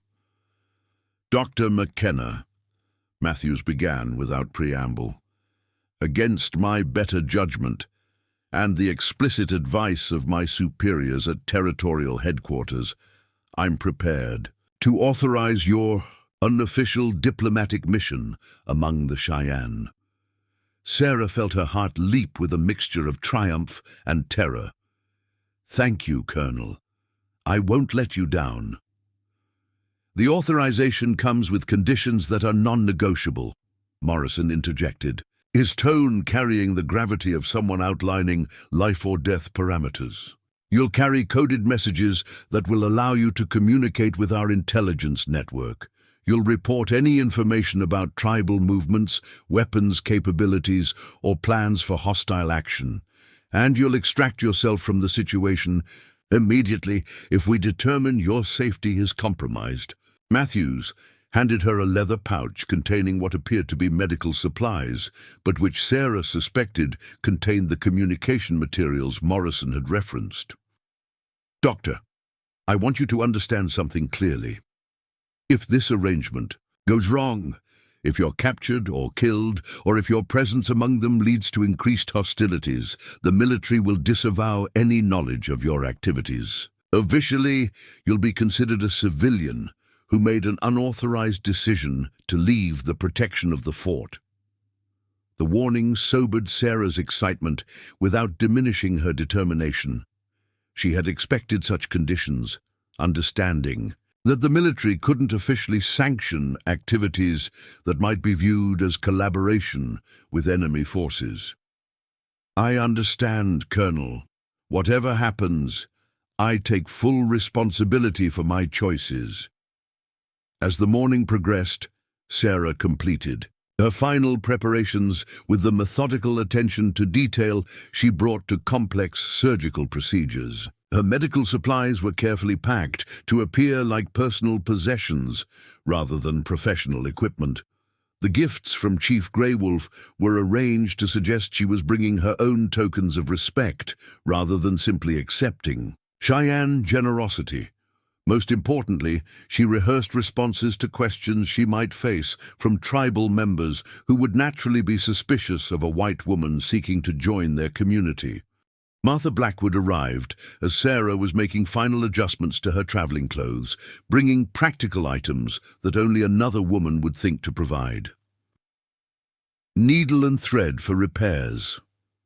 "Dr. McKenna," Matthews began without preamble, "against my better judgment and the explicit advice of my superiors at territorial headquarters, I'm prepared to authorize your unofficial diplomatic mission among the Cheyenne." Sarah felt her heart leap with a mixture of triumph and terror. "Thank you, Colonel. I won't let you down." "The authorization comes with conditions that are non-negotiable," Morrison interjected, his tone carrying the gravity of someone outlining life-or-death parameters. "You'll carry coded messages that will allow you to communicate with our intelligence network. You'll report any information about tribal movements, weapons capabilities, or plans for hostile action. And you'll extract yourself from the situation immediately if we determine your safety is compromised." Matthews handed her a leather pouch containing what appeared to be medical supplies, but which Sarah suspected contained the communication materials Morrison had referenced. "Doctor, I want you to understand something clearly. If this arrangement goes wrong, if you're captured or killed, or if your presence among them leads to increased hostilities, the military will disavow any knowledge of your activities. Officially, you'll be considered a civilian who made an unauthorized decision to leave the protection of the fort." The warning sobered Sarah's excitement without diminishing her determination. She had expected such conditions, understanding that the military couldn't officially sanction activities that might be viewed as collaboration with enemy forces. "I understand, Colonel. Whatever happens, I take full responsibility for my choices." As the morning progressed, Sarah completed her final preparations with the methodical attention to detail she brought to complex surgical procedures. Her medical supplies were carefully packed to appear like personal possessions rather than professional equipment. The gifts from Chief Grey Wolf were arranged to suggest she was bringing her own tokens of respect rather than simply accepting Cheyenne generosity. Most importantly, she rehearsed responses to questions she might face from tribal members who would naturally be suspicious of a white woman seeking to join their community. Martha Blackwood arrived as Sarah was making final adjustments to her traveling clothes, bringing practical items that only another woman would think to provide. Needle and thread for repairs,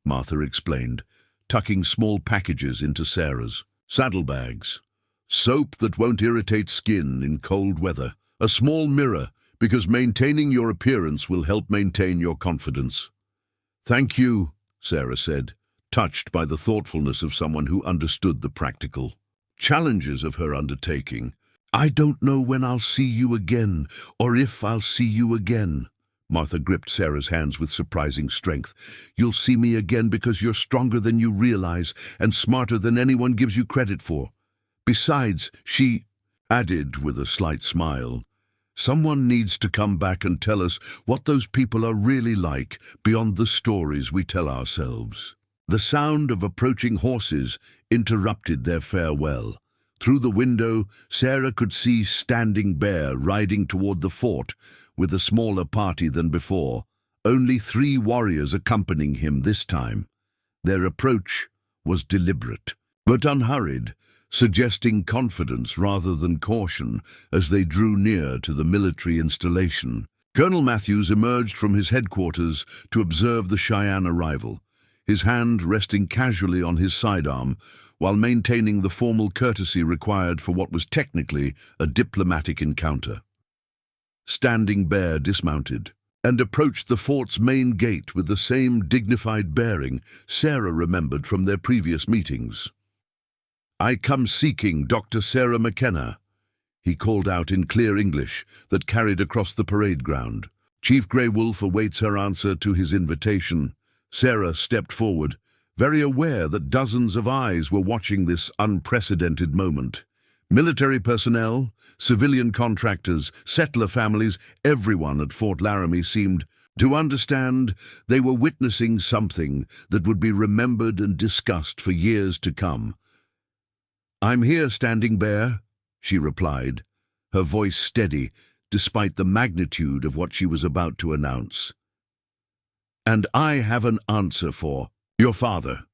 Martha explained, tucking small packages into Sarah's. Saddlebags. Soap that won't irritate skin in cold weather. A small mirror, because maintaining your appearance will help maintain your confidence. Thank you, Sarah said, touched by the thoughtfulness of someone who understood the practical challenges of her undertaking. I don't know when I'll see you again, or if I'll see you again. Martha gripped Sarah's hands with surprising strength. You'll see me again because you're stronger than you realize and smarter than anyone gives you credit for. Besides, she added with a slight smile, someone needs to come back and tell us what those people are really like beyond the stories we tell ourselves. The sound of approaching horses interrupted their farewell. Through the window, Sarah could see Standing Bear riding toward the fort with a smaller party than before, only 3 warriors accompanying him this time. Their approach was deliberate, but unhurried, suggesting confidence rather than caution as they drew near to the military installation. Colonel Matthews emerged from his headquarters to observe the Cheyenne arrival, his hand resting casually on his sidearm while maintaining the formal courtesy required for what was technically a diplomatic encounter. Standing Bear dismounted and approached the fort's main gate with the same dignified bearing Sarah remembered from their previous meetings. I come seeking Dr. Sarah McKenna, he called out in clear English that carried across the parade ground. Chief Grey Wolf awaits her answer to his invitation. Sarah stepped forward, very aware that dozens of eyes were watching this unprecedented moment. Military personnel, civilian contractors, settler families, everyone at Fort Laramie seemed to understand they were witnessing something that would be remembered and discussed for years to come. I'm here, Standing Bear, she replied, her voice steady despite the magnitude of what she was about to announce. And I have an answer for your father.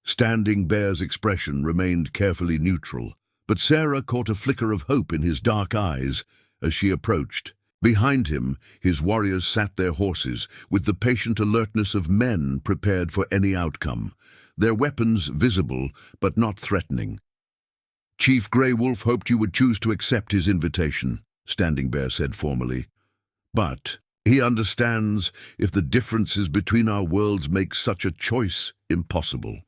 Standing Bear's expression remained carefully neutral, but Sarah caught a flicker of hope in his dark eyes as she approached. Behind him, his warriors sat their horses with the patient alertness of men prepared for any outcome, their weapons visible but not threatening. Chief Grey Wolf hoped you would choose to accept his invitation, Standing Bear said formally. But he understands if the differences between our worlds make such a choice impossible.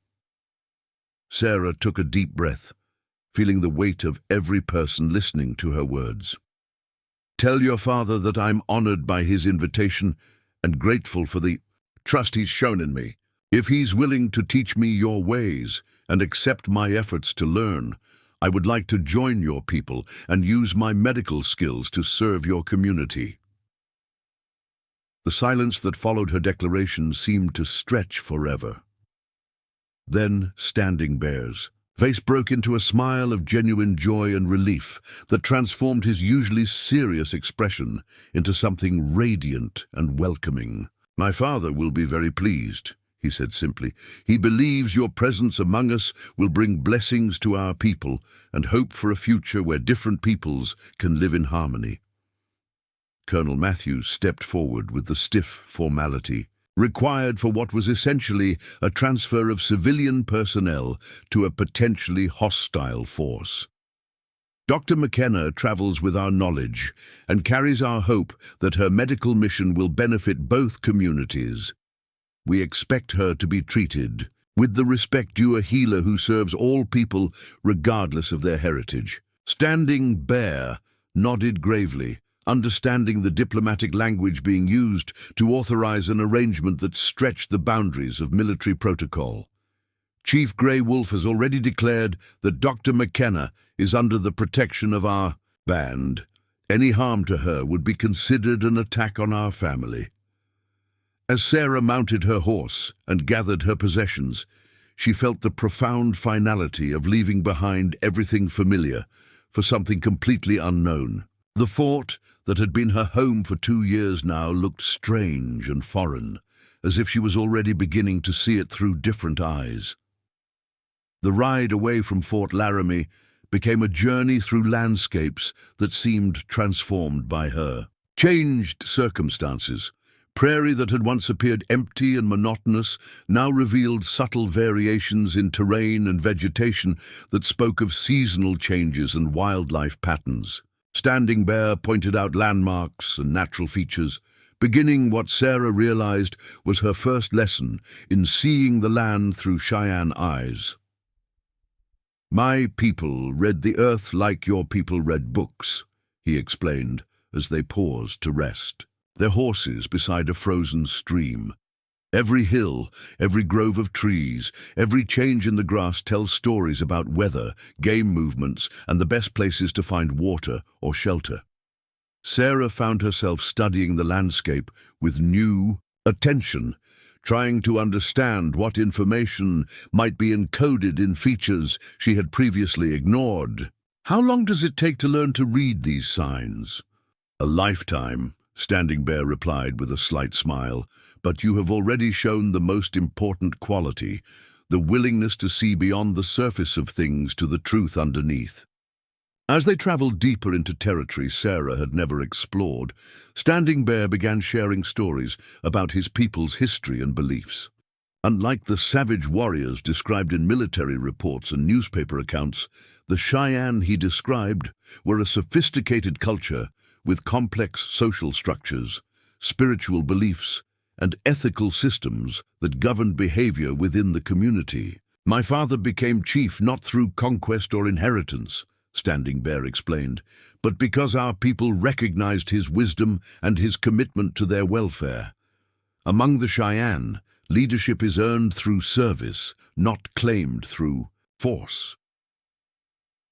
Sarah took a deep breath, feeling the weight of every person listening to her words. Tell your father that I'm honored by his invitation and grateful for the trust he's shown in me. If he's willing to teach me your ways and accept my efforts to learn, I would like to join your people and use my medical skills to serve your community. The silence that followed her declaration seemed to stretch forever. Then Standing Bear's face broke into a smile of genuine joy and relief that transformed his usually serious expression into something radiant and welcoming. My father will be very pleased, he said simply. He believes your presence among us will bring blessings to our people and hope for a future where different peoples can live in harmony. Colonel Matthews stepped forward with the stiff formality required for what was essentially a transfer of civilian personnel to a potentially hostile force. Dr. McKenna travels with our knowledge and carries our hope that her medical mission will benefit both communities. We expect her to be treated with the respect due a healer who serves all people regardless of their heritage. Standing Bear nodded gravely, understanding the diplomatic language being used to authorize an arrangement that stretched the boundaries of military protocol. Chief Grey Wolf has already declared that Dr. McKenna is under the protection of our band. Any harm to her would be considered an attack on our family. As Sarah mounted her horse and gathered her possessions, she felt the profound finality of leaving behind everything familiar for something completely unknown. The fort, that had been her home for 2 years now, looked strange and foreign, as if she was already beginning to see it through different eyes. The ride away from Fort Laramie became a journey through landscapes that seemed transformed by her. Changed circumstances. Prairie that had once appeared empty and monotonous now revealed subtle variations in terrain and vegetation that spoke of seasonal changes and wildlife patterns. Standing Bear pointed out landmarks and natural features, beginning what Sarah realized was her first lesson in seeing the land through Cheyenne eyes. "My people read the earth like your people read books," he explained as they paused to rest, their horses beside a frozen stream. Every hill, every grove of trees, every change in the grass tells stories about weather, game movements, and the best places to find water or shelter. Sarah found herself studying the landscape with new attention, trying to understand what information might be encoded in features she had previously ignored. "How long does it take to learn to read these signs?" "A lifetime," Standing Bear replied with a slight smile, "but you have already shown the most important quality, the willingness to see beyond the surface of things to the truth underneath." As they traveled deeper into territory Sarah had never explored, Standing Bear began sharing stories about his people's history and beliefs. Unlike the savage warriors described in military reports and newspaper accounts, the Cheyenne he described were a sophisticated culture with complex social structures, spiritual beliefs, and ethical systems that governed behavior within the community. "My father became chief not through conquest or inheritance," Standing Bear explained, "but because our people recognized his wisdom and his commitment to their welfare. Among the Cheyenne, leadership is earned through service, not claimed through force."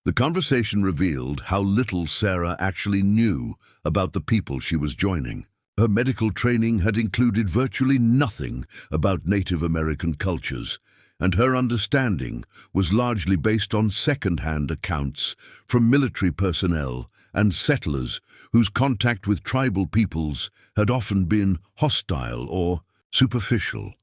The conversation revealed how little Sarah actually knew about the people she was joining. Her medical training had included virtually nothing about Native American cultures, and her understanding was largely based on second-hand accounts from military personnel and settlers whose contact with tribal peoples had often been hostile or superficial.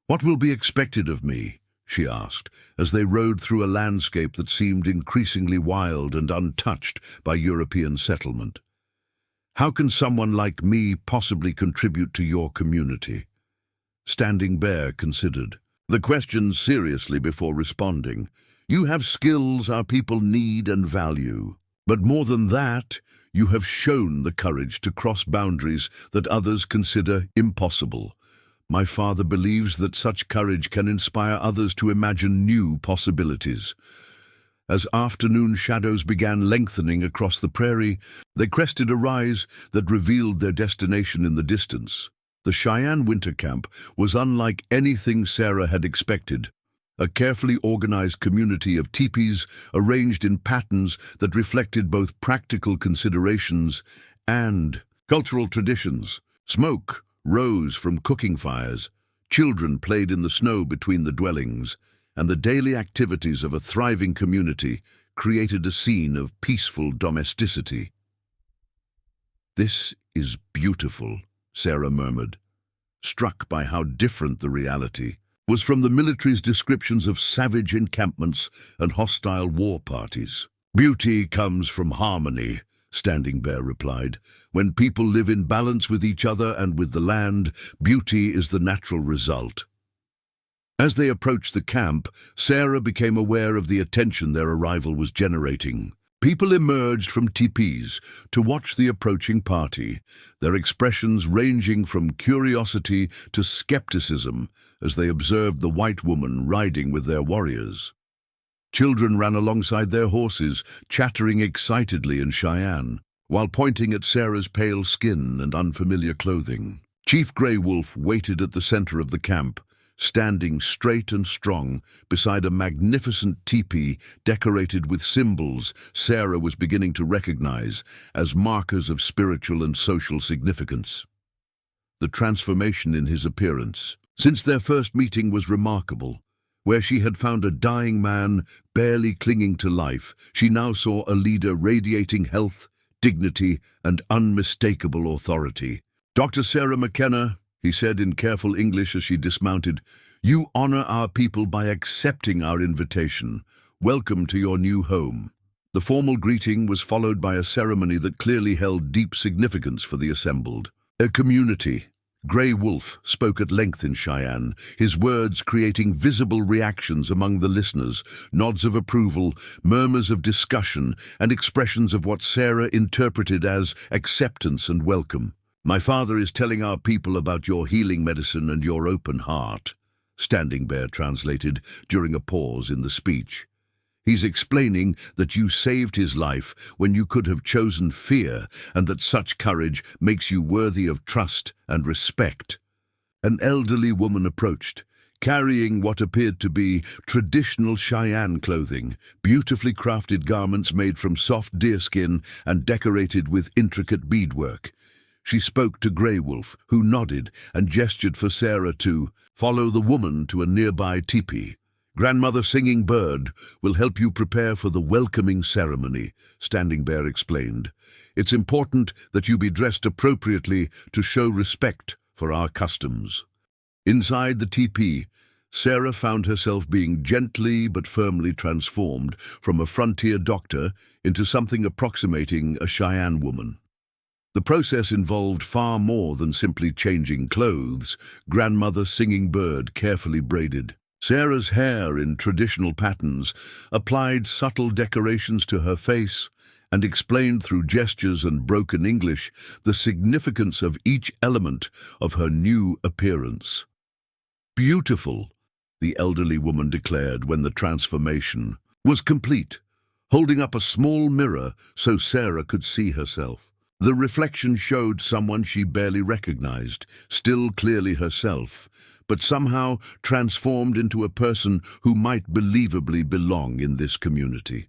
"What will be expected of me?" she asked, as they rode through a landscape that seemed increasingly wild and untouched by European settlement. "How can someone like me possibly contribute to your community?" Standing Bear considered the question seriously before responding. "You have skills our people need and value. But more than that, you have shown the courage to cross boundaries that others consider impossible. My father believes that such courage can inspire others to imagine new possibilities." As afternoon shadows began lengthening across the prairie, they crested a rise that revealed their destination in the distance. The Cheyenne winter camp was unlike anything Sarah had expected. A carefully organized community of teepees arranged in patterns that reflected both practical considerations and cultural traditions. Smoke rose from cooking fires, children played in the snow between the dwellings, and the daily activities of a thriving community created a scene of peaceful domesticity. "This is beautiful," Sarah murmured, struck by how different the reality was from the military's descriptions of savage encampments and hostile war parties. "Beauty comes from harmony," Standing Bear replied. "When people live in balance with each other and with the land, beauty is the natural result." As they approached the camp, Sarah became aware of the attention their arrival was generating. People emerged from teepees to watch the approaching party, their expressions ranging from curiosity to skepticism as they observed the white woman riding with their warriors. Children ran alongside their horses, chattering excitedly in Cheyenne, while pointing at Sarah's pale skin and unfamiliar clothing. Chief Grey Wolf waited at the center of the camp, standing straight and strong beside a magnificent teepee decorated with symbols Sarah was beginning to recognize as markers of spiritual and social significance. The transformation in his appearance since their first meeting was remarkable. Where she had found a dying man barely clinging to life, she now saw a leader radiating health, dignity, and unmistakable authority. "Dr. Sarah McKenna," he said in careful English as she dismounted, "you honor our people by accepting our invitation. Welcome to your new home." The formal greeting was followed by a ceremony that clearly held deep significance for the assembled. A community. Grey Wolf spoke at length in Cheyenne, his words creating visible reactions among the listeners, nods of approval, murmurs of discussion, and expressions of what Sarah interpreted as acceptance and welcome. "My father is telling our people about your healing medicine and your open heart," Standing Bear translated during a pause in the speech. "He's explaining that you saved his life when you could have chosen fear, and that such courage makes you worthy of trust and respect." An elderly woman approached, carrying what appeared to be traditional Cheyenne clothing, beautifully crafted garments made from soft deerskin and decorated with intricate beadwork. She spoke to Grey Wolf, who nodded and gestured for Sarah to follow the woman to a nearby teepee. "Grandmother Singing Bird will help you prepare for the welcoming ceremony," Standing Bear explained. "It's important that you be dressed appropriately to show respect for our customs." Inside the teepee, Sarah found herself being gently but firmly transformed from a frontier doctor into something approximating a Cheyenne woman. The process involved far more than simply changing clothes. Grandmother Singing Bird carefully braided Sarah's hair in traditional patterns, applied subtle decorations to her face, and explained through gestures and broken English the significance of each element of her new appearance. "Beautiful," the elderly woman declared when the transformation was complete, holding up a small mirror so Sarah could see herself. The reflection showed someone she barely recognized, still clearly herself, but somehow transformed into a person who might believably belong in this community.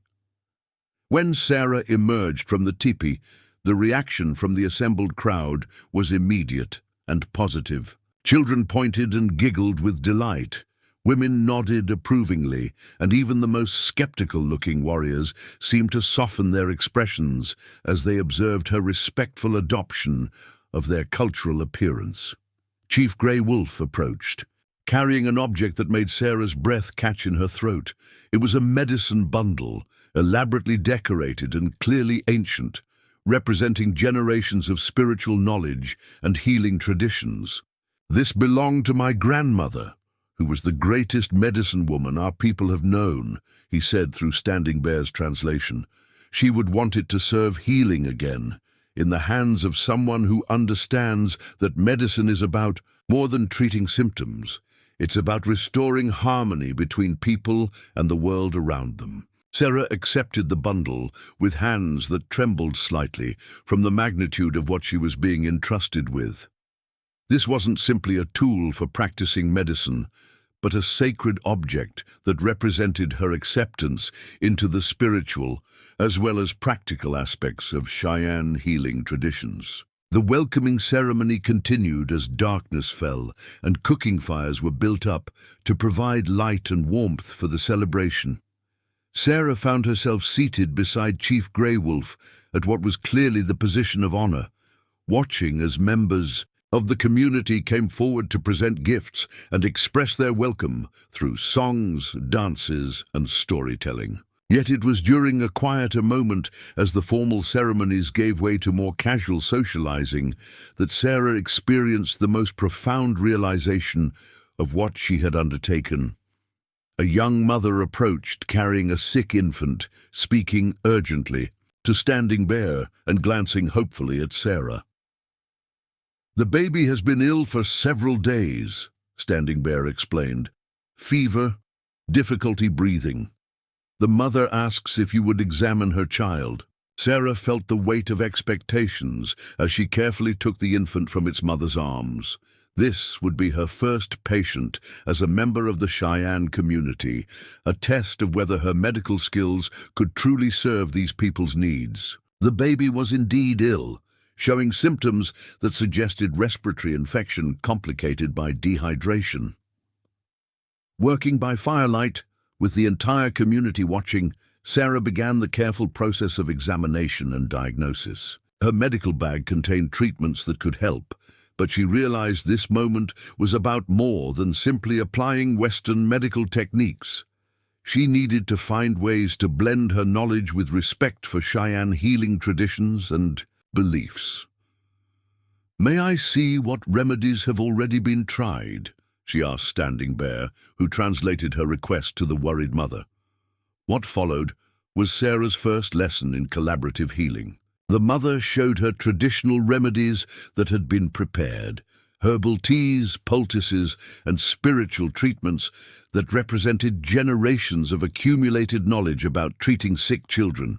When Sarah emerged from the teepee, the reaction from the assembled crowd was immediate and positive. Children pointed and giggled with delight. Women nodded approvingly, and even the most skeptical-looking warriors seemed to soften their expressions as they observed her respectful adoption of their cultural appearance. Chief Grey Wolf approached, carrying an object that made Sarah's breath catch in her throat. It was a medicine bundle, elaborately decorated and clearly ancient, representing generations of spiritual knowledge and healing traditions. "This belonged to my grandmother, who was the greatest medicine woman our people have known," he said through Standing Bear's translation. "She would want it to serve healing again, in the hands of someone who understands that medicine is about more than treating symptoms. It's about restoring harmony between people and the world around them." Sarah accepted the bundle with hands that trembled slightly from the magnitude of what she was being entrusted with. This wasn't simply a tool for practicing medicine, but a sacred object that represented her acceptance into the spiritual as well as practical aspects of Cheyenne healing traditions. The welcoming ceremony continued as darkness fell and cooking fires were built up to provide light and warmth for the celebration. Sarah found herself seated beside Chief Grey Wolf at what was clearly the position of honor, watching as members of the community came forward to present gifts and express their welcome through songs, dances, and storytelling. Yet it was during a quieter moment, as the formal ceremonies gave way to more casual socializing, that Sarah experienced the most profound realization of what she had undertaken. A young mother approached, carrying a sick infant, speaking urgently to Standing Bear and glancing hopefully at Sarah. "The baby has been ill for several days," Standing Bear explained. "Fever, difficulty breathing. The mother asks if you would examine her child." Sarah felt the weight of expectations as she carefully took the infant from its mother's arms. This would be her first patient as a member of the Cheyenne community, a test of whether her medical skills could truly serve these people's needs. The baby was indeed ill, showing symptoms that suggested respiratory infection complicated by dehydration. Working by firelight, with the entire community watching, Sarah began the careful process of examination and diagnosis. Her medical bag contained treatments that could help, but she realized this moment was about more than simply applying Western medical techniques. She needed to find ways to blend her knowledge with respect for Cheyenne healing traditions and beliefs. "May I see what remedies have already been tried?" she asked Standing Bear, who translated her request to the worried mother. What followed was Sarah's first lesson in collaborative healing. The mother showed her traditional remedies that had been prepared, herbal teas, poultices, and spiritual treatments that represented generations of accumulated knowledge about treating sick children.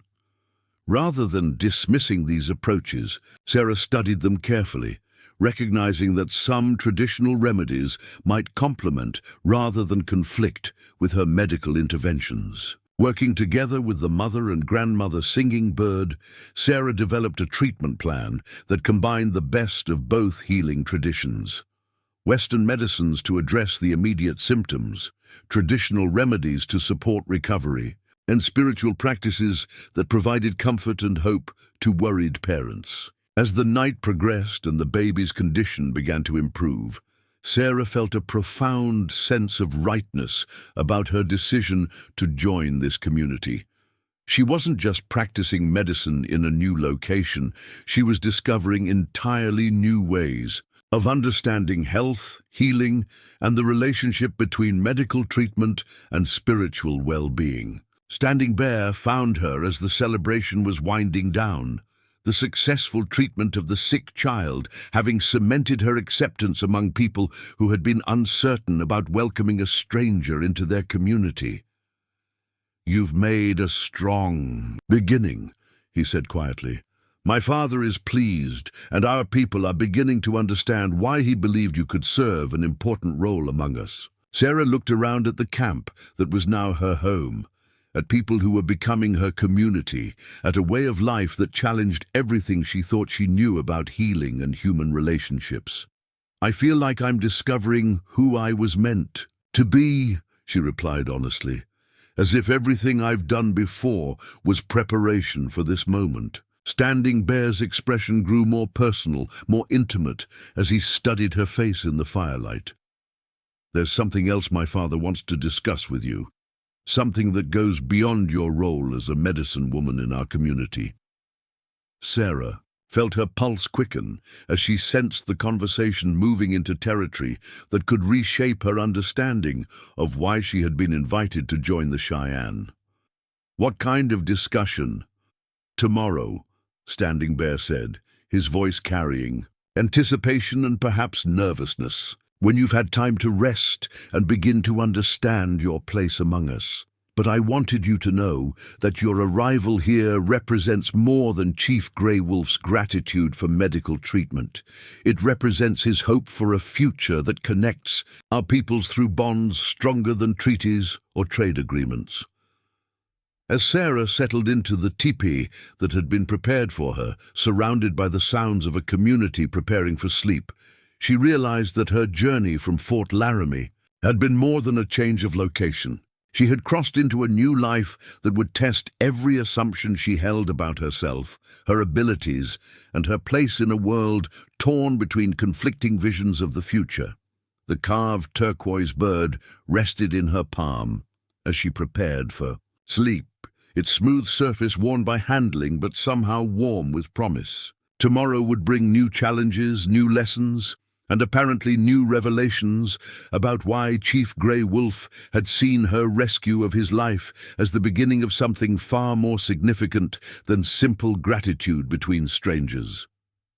Rather than dismissing these approaches, Sarah studied them carefully, recognizing that some traditional remedies might complement rather than conflict with her medical interventions. Working together with the mother and grandmother Singing Bird, Sarah developed a treatment plan that combined the best of both healing traditions. Western medicines to address the immediate symptoms, traditional remedies to support recovery, and spiritual practices that provided comfort and hope to worried parents. As the night progressed and the baby's condition began to improve, Sarah felt a profound sense of rightness about her decision to join this community. She wasn't just practicing medicine in a new location, she was discovering entirely new ways of understanding health, healing, and the relationship between medical treatment and spiritual well-being. Standing Bear found her as the celebration was winding down, the successful treatment of the sick child having cemented her acceptance among people who had been uncertain about welcoming a stranger into their community. "You've made a strong beginning," he said quietly. "My father is pleased, and our people are beginning to understand why he believed you could serve an important role among us." Sarah looked around at the camp that was now her home, at people who were becoming her community, at a way of life that challenged everything she thought she knew about healing and human relationships. "I feel like I'm discovering who I was meant to be," she replied honestly, "as if everything I've done before was preparation for this moment." Standing Bear's expression grew more personal, more intimate, as he studied her face in the firelight. "There's something else my father wants to discuss with you. Something that goes beyond your role as a medicine woman in our community." Sarah felt her pulse quicken as she sensed the conversation moving into territory that could reshape her understanding of why she had been invited to join the Cheyenne. "What kind of discussion?" "Tomorrow," Standing Bear said, his voice carrying anticipation and perhaps nervousness. "When you've had time to rest and begin to understand your place among us. But I wanted you to know that your arrival here represents more than Chief Grey Wolf's gratitude for medical treatment. It represents his hope for a future that connects our peoples through bonds stronger than treaties or trade agreements." As Sarah settled into the teepee that had been prepared for her, surrounded by the sounds of a community preparing for sleep, she realized that her journey from Fort Laramie had been more than a change of location. She had crossed into a new life that would test every assumption she held about herself, her abilities, and her place in a world torn between conflicting visions of the future. The carved turquoise bird rested in her palm as she prepared for sleep, its smooth surface worn by handling but somehow warm with promise. Tomorrow would bring new challenges, new lessons, and apparently new revelations about why Chief Grey Wolf had seen her rescue of his life as the beginning of something far more significant than simple gratitude between strangers.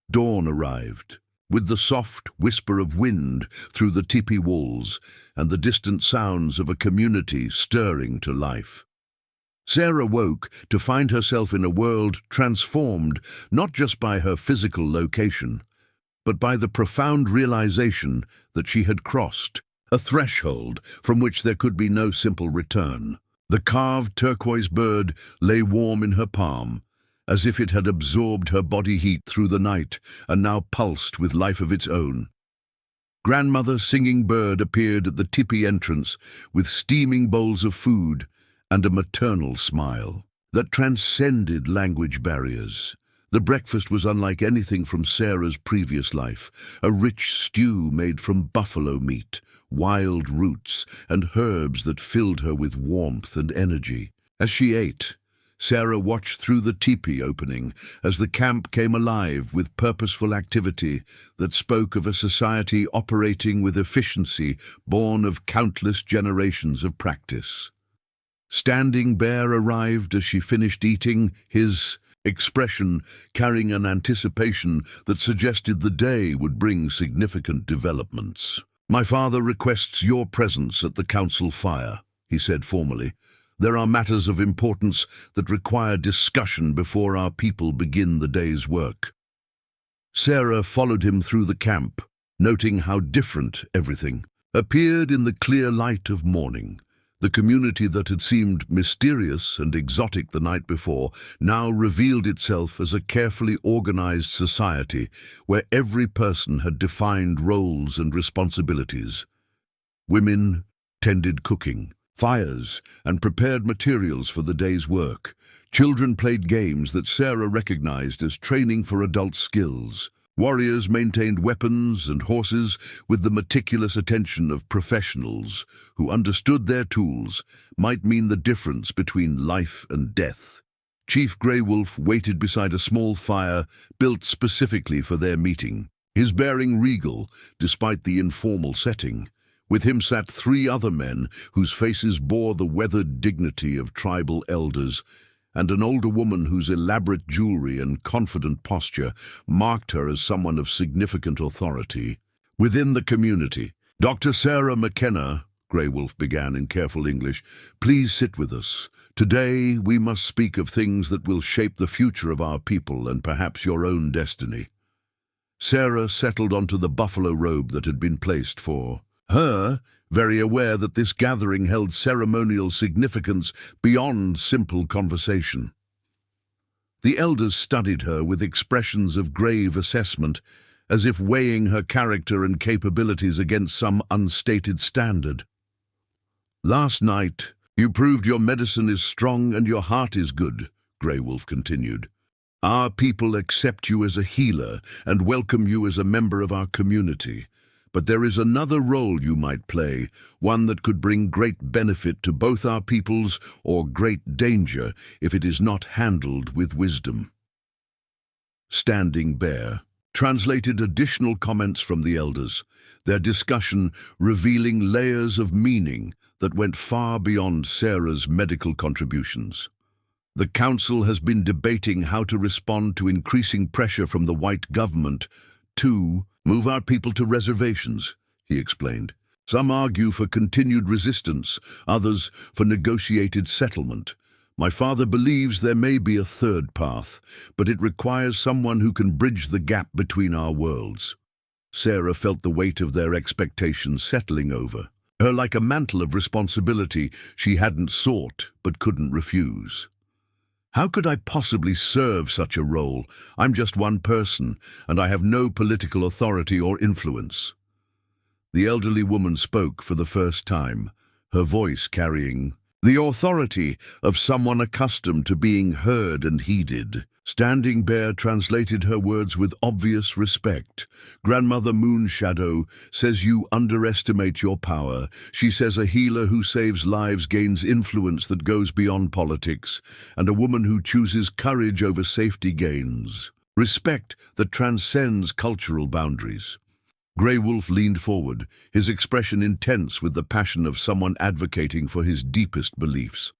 Dawn arrived, with the soft whisper of wind through the teepee walls and the distant sounds of a community stirring to life. Sarah woke to find herself in a world transformed not just by her physical location, but by the profound realization that she had crossed a threshold from which there could be no simple return. The carved turquoise bird lay warm in her palm, as if it had absorbed her body heat through the night and now pulsed with life of its own. Grandmother Singing Bird appeared at the tipi entrance with steaming bowls of food and a maternal smile that transcended language barriers. The breakfast was unlike anything from Sarah's previous life, a rich stew made from buffalo meat, wild roots, and herbs that filled her with warmth and energy. As she ate, Sarah watched through the teepee opening as the camp came alive with purposeful activity that spoke of a society operating with efficiency born of countless generations of practice. Standing Bear arrived as she finished eating, his expression carrying an anticipation that suggested the day would bring significant developments. "My father requests your presence at the council fire," he said formally. "There are matters of importance that require discussion before our people begin the day's work." Sarah followed him through the camp, noting how different everything appeared in the clear light of morning. The community that had seemed mysterious and exotic the night before now revealed itself as a carefully organized society where every person had defined roles and responsibilities. Women tended cooking, fires, and prepared materials for the day's work. Children played games that Sarah recognized as training for adult skills. Warriors maintained weapons and horses with the meticulous attention of professionals who understood their tools might mean the difference between life and death. Chief Grey Wolf waited beside a small fire built specifically for their meeting, his bearing regal despite the informal setting. With him sat 3 other men whose faces bore the weathered dignity of tribal elders, and an older woman whose elaborate jewelry and confident posture marked her as someone of significant authority. Within the community, "Dr. Sarah McKenna," Grey Wolf began in careful English, "please sit with us. Today we must speak of things that will shape the future of our people and perhaps your own destiny." Sarah settled onto the buffalo robe that had been placed for her, very aware that this gathering held ceremonial significance beyond simple conversation. The elders studied her with expressions of grave assessment, as if weighing her character and capabilities against some unstated standard. "Last night, you proved your medicine is strong and your heart is good," Grey Wolf continued. "Our people accept you as a healer and welcome you as a member of our community. But there is another role you might play, one that could bring great benefit to both our peoples or great danger if it is not handled with wisdom." Standing Bear translated additional comments from the elders, their discussion revealing layers of meaning that went far beyond Sarah's medical contributions. "The council has been debating how to respond to increasing pressure from the white government to move our people to reservations," he explained. "Some argue for continued resistance, others for negotiated settlement. My father believes there may be a third path, but it requires someone who can bridge the gap between our worlds." Sarah felt the weight of their expectations settling over her like a mantle of responsibility she hadn't sought but couldn't refuse. "How could I possibly serve such a role? I'm just one person, and I have no political authority or influence." The elderly woman spoke for the first time, her voice carrying the authority of someone accustomed to being heard and heeded. Standing Bear translated her words with obvious respect. "Grandmother Moonshadow says you underestimate your power. She says a healer who saves lives gains influence that goes beyond politics, and a woman who chooses courage over safety gains respect that transcends cultural boundaries." Grey Wolf leaned forward, his expression intense with the passion of someone advocating for his deepest beliefs.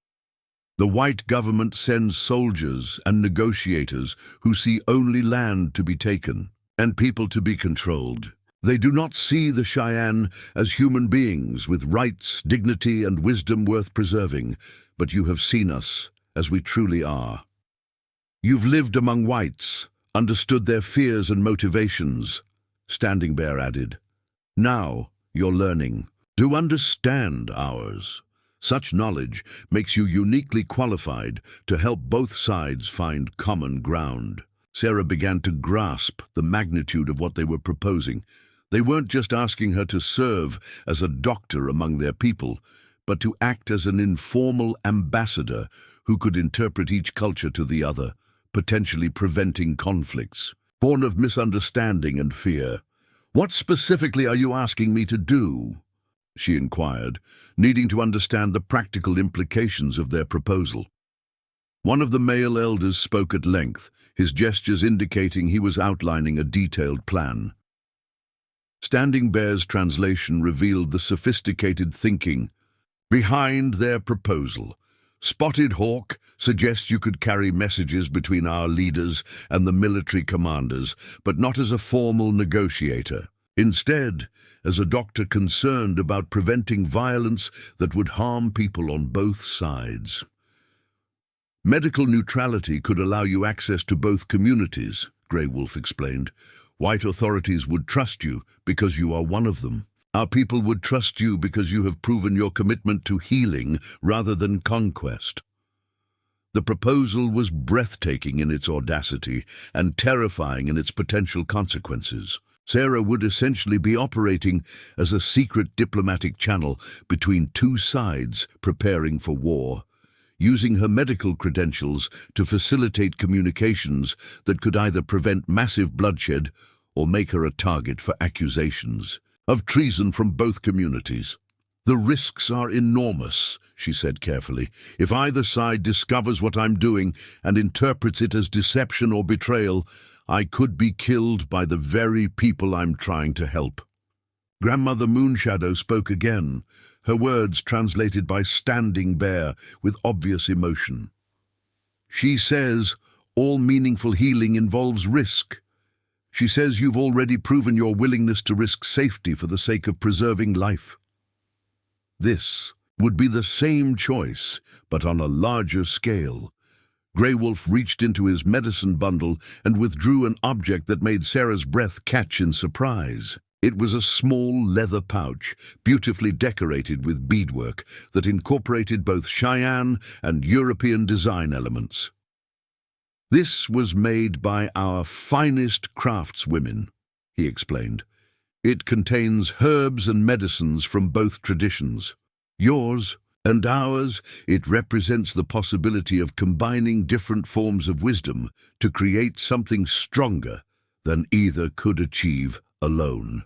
"The white government sends soldiers and negotiators who see only land to be taken and people to be controlled. They do not see the Cheyenne as human beings with rights, dignity, and wisdom worth preserving, but you have seen us as we truly are. You've lived among whites, understood their fears and motivations," Standing Bear added. "Now you're learning to understand ours. Such knowledge makes you uniquely qualified to help both sides find common ground." Sarah began to grasp the magnitude of what they were proposing. They weren't just asking her to serve as a doctor among their people, but to act as an informal ambassador who could interpret each culture to the other, potentially preventing conflicts. Born of misunderstanding and fear. "What specifically are you asking me to do?" she inquired, needing to understand the practical implications of their proposal. One of the male elders spoke at length, his gestures indicating he was outlining a detailed plan. Standing Bear's translation revealed the sophisticated thinking behind their proposal. "Spotted Hawk suggests you could carry messages between our leaders and the military commanders, but not as a formal negotiator. Instead, as a doctor concerned about preventing violence that would harm people on both sides. Medical neutrality could allow you access to both communities," Grey Wolf explained. "White authorities would trust you because you are one of them. Our people would trust you because you have proven your commitment to healing rather than conquest." The proposal was breathtaking in its audacity and terrifying in its potential consequences. Sarah would essentially be operating as a secret diplomatic channel between two sides preparing for war, using her medical credentials to facilitate communications that could either prevent massive bloodshed or make her a target for accusations of treason from both communities. "The risks are enormous," she said carefully. "If either side discovers what I'm doing and interprets it as deception or betrayal, I could be killed by the very people I'm trying to help." Grandmother Moonshadow spoke again, her words translated by Standing Bear with obvious emotion. "She says all meaningful healing involves risk. She says you've already proven your willingness to risk safety for the sake of preserving life. This would be the same choice, but on a larger scale." Grey Wolf reached into his medicine bundle and withdrew an object that made Sarah's breath catch in surprise. It was a small leather pouch, beautifully decorated with beadwork that incorporated both Cheyenne and European design elements. "This was made by our finest craftswomen," he explained. "It contains herbs and medicines from both traditions. Yours and ours, it represents the possibility of combining different forms of wisdom to create something stronger than either could achieve alone."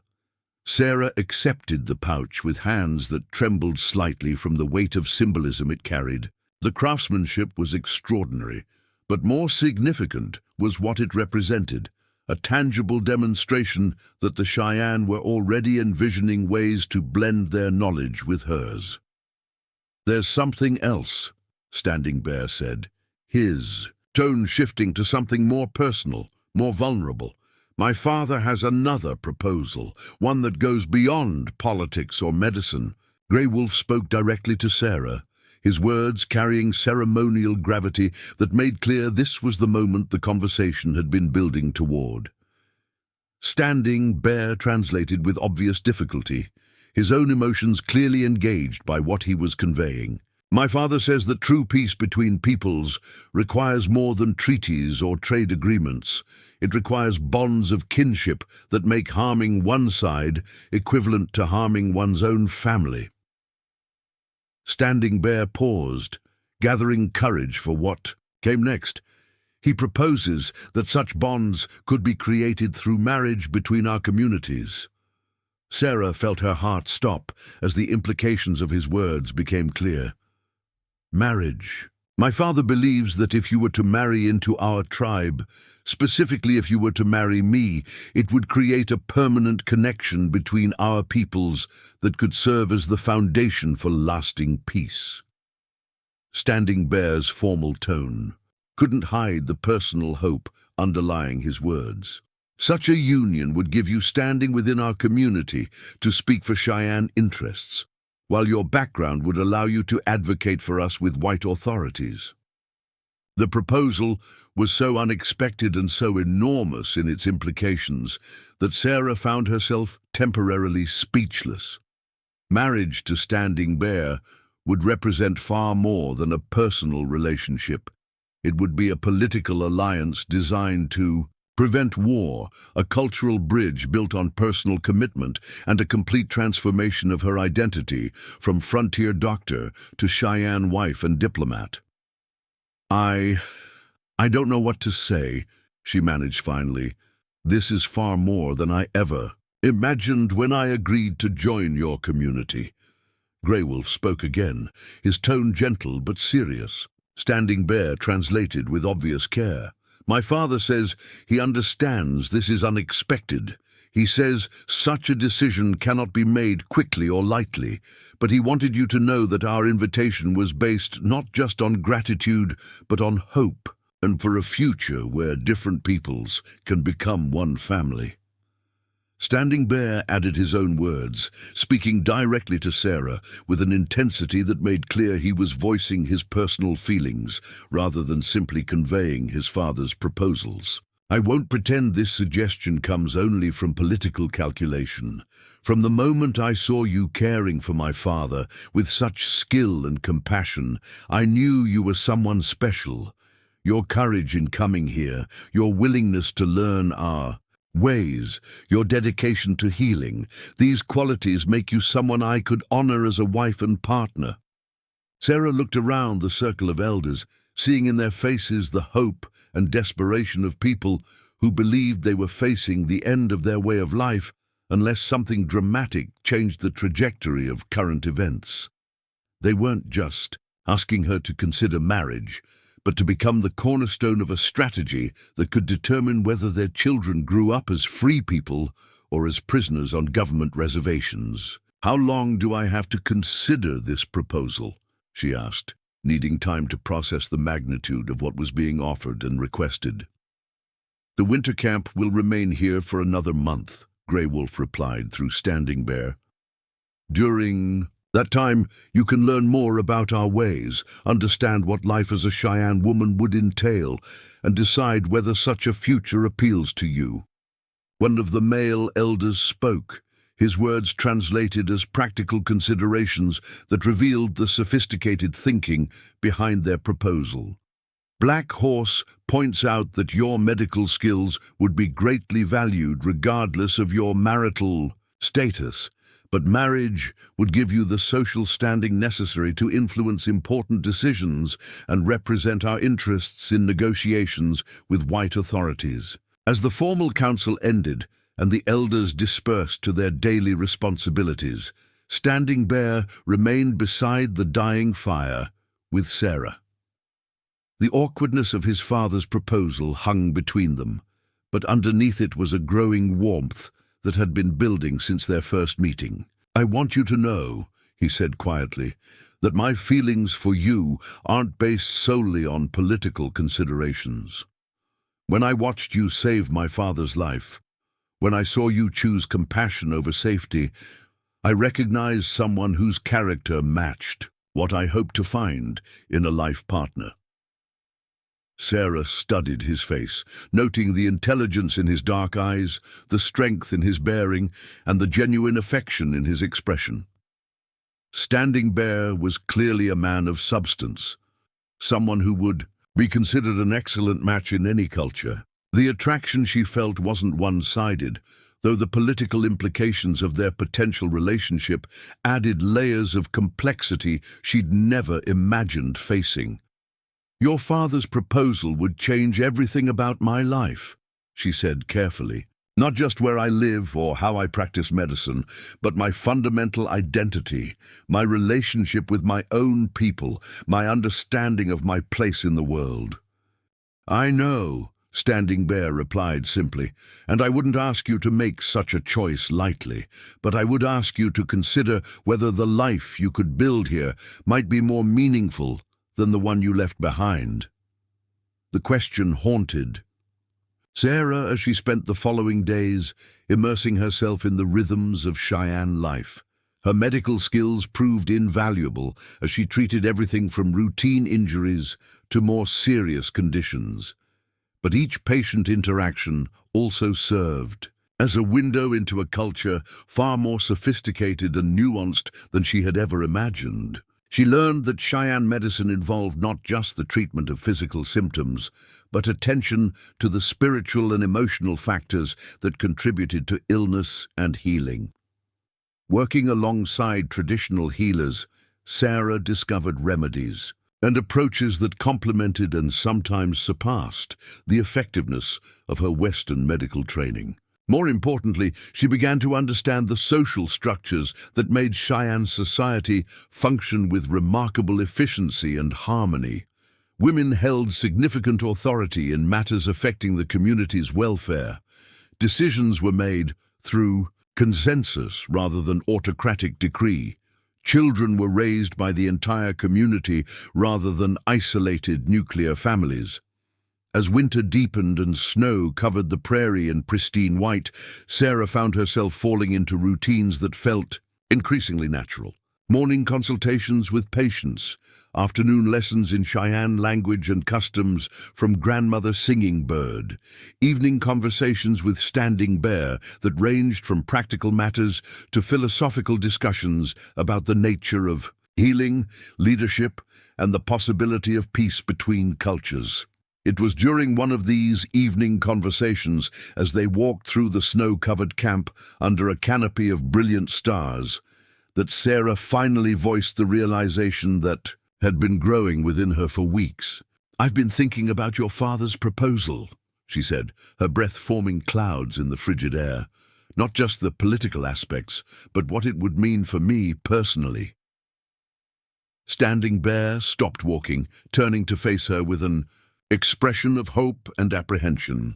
Sarah accepted the pouch with hands that trembled slightly from the weight of symbolism it carried. The craftsmanship was extraordinary, but more significant was what it represented, a tangible demonstration that the Cheyenne were already envisioning ways to blend their knowledge with hers. "There's something else," Standing Bear said, his tone shifting to something more personal, more vulnerable. "My father has another proposal, one that goes beyond politics or medicine." Grey Wolf spoke directly to Sarah, his words carrying ceremonial gravity that made clear this was the moment the conversation had been building toward. Standing Bear translated with obvious difficulty, his own emotions clearly engaged by what he was conveying. "My father says that true peace between peoples requires more than treaties or trade agreements. It requires bonds of kinship that make harming one side equivalent to harming one's own family." Standing Bear paused, gathering courage for what came next. "He proposes that such bonds could be created through marriage between our communities." Sarah felt her heart stop as the implications of his words became clear. "Marriage. My father believes that if you were to marry into our tribe, specifically if you were to marry me, it would create a permanent connection between our peoples that could serve as the foundation for lasting peace." Standing Bear's formal tone couldn't hide the personal hope underlying his words. "Such a union would give you standing within our community to speak for Cheyenne interests, while your background would allow you to advocate for us with white authorities." The proposal was so unexpected and so enormous in its implications that Sarah found herself temporarily speechless. Marriage to Standing Bear would represent far more than a personal relationship. It would be a political alliance designed to Prevent war, a cultural bridge built on personal commitment and a complete transformation of her identity from frontier doctor to Cheyenne wife and diplomat. I don't know what to say, she managed finally. This is far more than I ever imagined when I agreed to join your community. Grey Wolf spoke again, his tone gentle but serious. Standing Bear translated with obvious care. My father says he understands this is unexpected. He says such a decision cannot be made quickly or lightly, but he wanted you to know that our invitation was based not just on gratitude, but on hope, and for a future where different peoples can become one family. Standing Bear added his own words, speaking directly to Sarah with an intensity that made clear he was voicing his personal feelings rather than simply conveying his father's proposals. I won't pretend this suggestion comes only from political calculation. From the moment I saw you caring for my father with such skill and compassion, I knew you were someone special. Your courage in coming here, your willingness to learn our ways, your dedication to healing, these qualities make you someone I could honor as a wife and partner. Sarah looked around the circle of elders, seeing in their faces the hope and desperation of people who believed they were facing the end of their way of life unless something dramatic changed the trajectory of current events. They weren't just asking her to consider marriage, but to become the cornerstone of a strategy that could determine whether their children grew up as free people or as prisoners on government reservations. How long do I have to consider this proposal? She asked, needing time to process the magnitude of what was being offered and requested. The winter camp will remain here for another month, Grey Wolf replied through Standing Bear. During that time, you can learn more about our ways, understand what life as a Cheyenne woman would entail, and decide whether such a future appeals to you. One of the male elders spoke, his words translated as practical considerations that revealed the sophisticated thinking behind their proposal. Black Horse points out that your medical skills would be greatly valued regardless of your marital status, but marriage would give you the social standing necessary to influence important decisions and represent our interests in negotiations with white authorities. As the formal council ended and the elders dispersed to their daily responsibilities, Standing Bear remained beside the dying fire with Sarah. The awkwardness of his father's proposal hung between them, but underneath it was a growing warmth that had been building since their first meeting. I want you to know, he said quietly, that my feelings for you aren't based solely on political considerations. When I watched you save my father's life, when I saw you choose compassion over safety, I recognized someone whose character matched what I hoped to find in a life partner. Sarah studied his face, noting the intelligence in his dark eyes, the strength in his bearing, and the genuine affection in his expression. Standing Bear was clearly a man of substance, someone who would be considered an excellent match in any culture. The attraction she felt wasn't one-sided, though the political implications of their potential relationship added layers of complexity she'd never imagined facing. Your father's proposal would change everything about my life, she said carefully. Not just where I live or how I practice medicine, but my fundamental identity, my relationship with my own people, my understanding of my place in the world. I know, Standing Bear replied simply, and I wouldn't ask you to make such a choice lightly, but I would ask you to consider whether the life you could build here might be more meaningful than the one you left behind. The question haunted Sarah as she spent the following days immersing herself in the rhythms of Cheyenne life. Her medical skills proved invaluable as she treated everything from routine injuries to more serious conditions. But each patient interaction also served as a window into a culture far more sophisticated and nuanced than she had ever imagined. She learned that Cheyenne medicine involved not just the treatment of physical symptoms, but attention to the spiritual and emotional factors that contributed to illness and healing. Working alongside traditional healers, Sarah discovered remedies and approaches that complemented and sometimes surpassed the effectiveness of her Western medical training. More importantly, she began to understand the social structures that made Cheyenne society function with remarkable efficiency and harmony. Women held significant authority in matters affecting the community's welfare. Decisions were made through consensus rather than autocratic decree. Children were raised by the entire community rather than isolated nuclear families. As winter deepened and snow covered the prairie in pristine white, Sarah found herself falling into routines that felt increasingly natural. Morning consultations with patients, afternoon lessons in Cheyenne language and customs from grandmother Singing Bird, evening conversations with Standing Bear that ranged from practical matters to philosophical discussions about the nature of healing, leadership, and the possibility of peace between cultures. It was during one of these evening conversations, as they walked through the snow-covered camp under a canopy of brilliant stars, that Sarah finally voiced the realization that had been growing within her for weeks. "I've been thinking about your father's proposal," she said, her breath forming clouds in the frigid air. "Not just the political aspects, but what it would mean for me personally." Standing Bear stopped walking, turning to face her with an expression of hope and apprehension.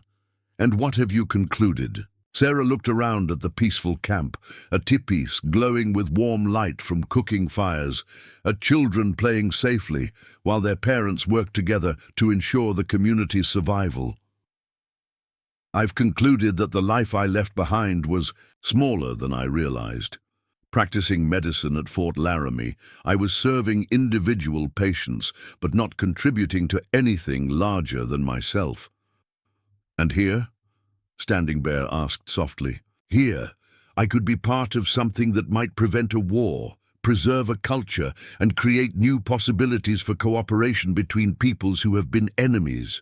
"And what have you concluded?" Sarah looked around at the peaceful camp, a teepee glowing with warm light from cooking fires, children playing safely while their parents worked together to ensure the community's survival. "I've concluded that the life I left behind was smaller than I realized. Practicing medicine at Fort Laramie, I was serving individual patients, but not contributing to anything larger than myself." "And here?" Standing Bear asked softly. "Here, I could be part of something that might prevent a war, preserve a culture, and create new possibilities for cooperation between peoples who have been enemies."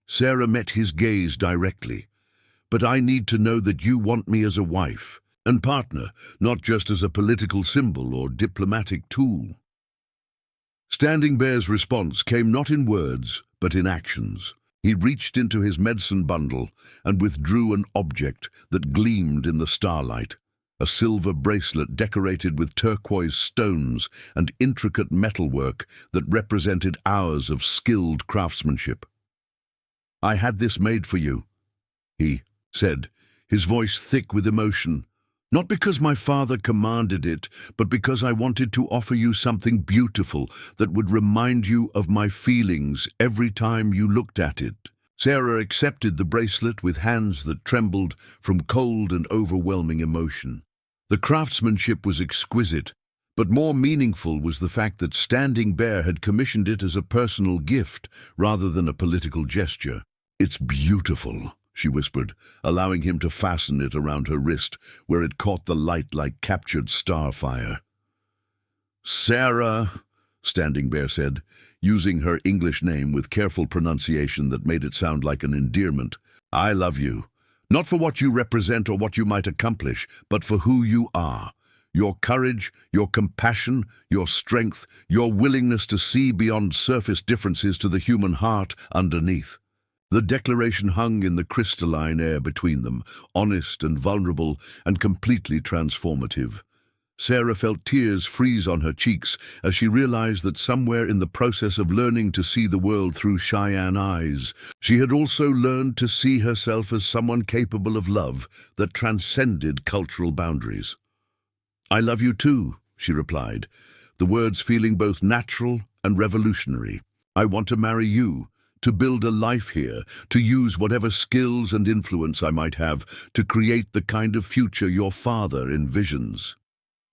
Sarah met his gaze directly. "But I need to know that you want me as a wife and partner, not just as a political symbol or diplomatic tool." Standing Bear's response came not in words, but in actions. He reached into his medicine bundle and withdrew an object that gleamed in the starlight, a silver bracelet decorated with turquoise stones and intricate metalwork that represented hours of skilled craftsmanship. "I had this made for you," he said, his voice thick with emotion. "Not because my father commanded it, but because I wanted to offer you something beautiful that would remind you of my feelings every time you looked at it." Sarah accepted the bracelet with hands that trembled from cold and overwhelming emotion. The craftsmanship was exquisite, but more meaningful was the fact that Standing Bear had commissioned it as a personal gift rather than a political gesture. "It's beautiful," she whispered, allowing him to fasten it around her wrist, where it caught the light like captured starfire. "Sarah," Standing Bear said, using her English name with careful pronunciation that made it sound like an endearment, "I love you, not for what you represent or what you might accomplish, but for who you are. Your courage, your compassion, your strength, your willingness to see beyond surface differences to the human heart underneath." The declaration hung in the crystalline air between them, honest and vulnerable and completely transformative. Sarah felt tears freeze on her cheeks as she realized that somewhere in the process of learning to see the world through Cheyenne eyes, she had also learned to see herself as someone capable of love that transcended cultural boundaries. "I love you too," she replied, the words feeling both natural and revolutionary. "I want to marry you, to build a life here, to use whatever skills and influence I might have to create the kind of future your father envisions."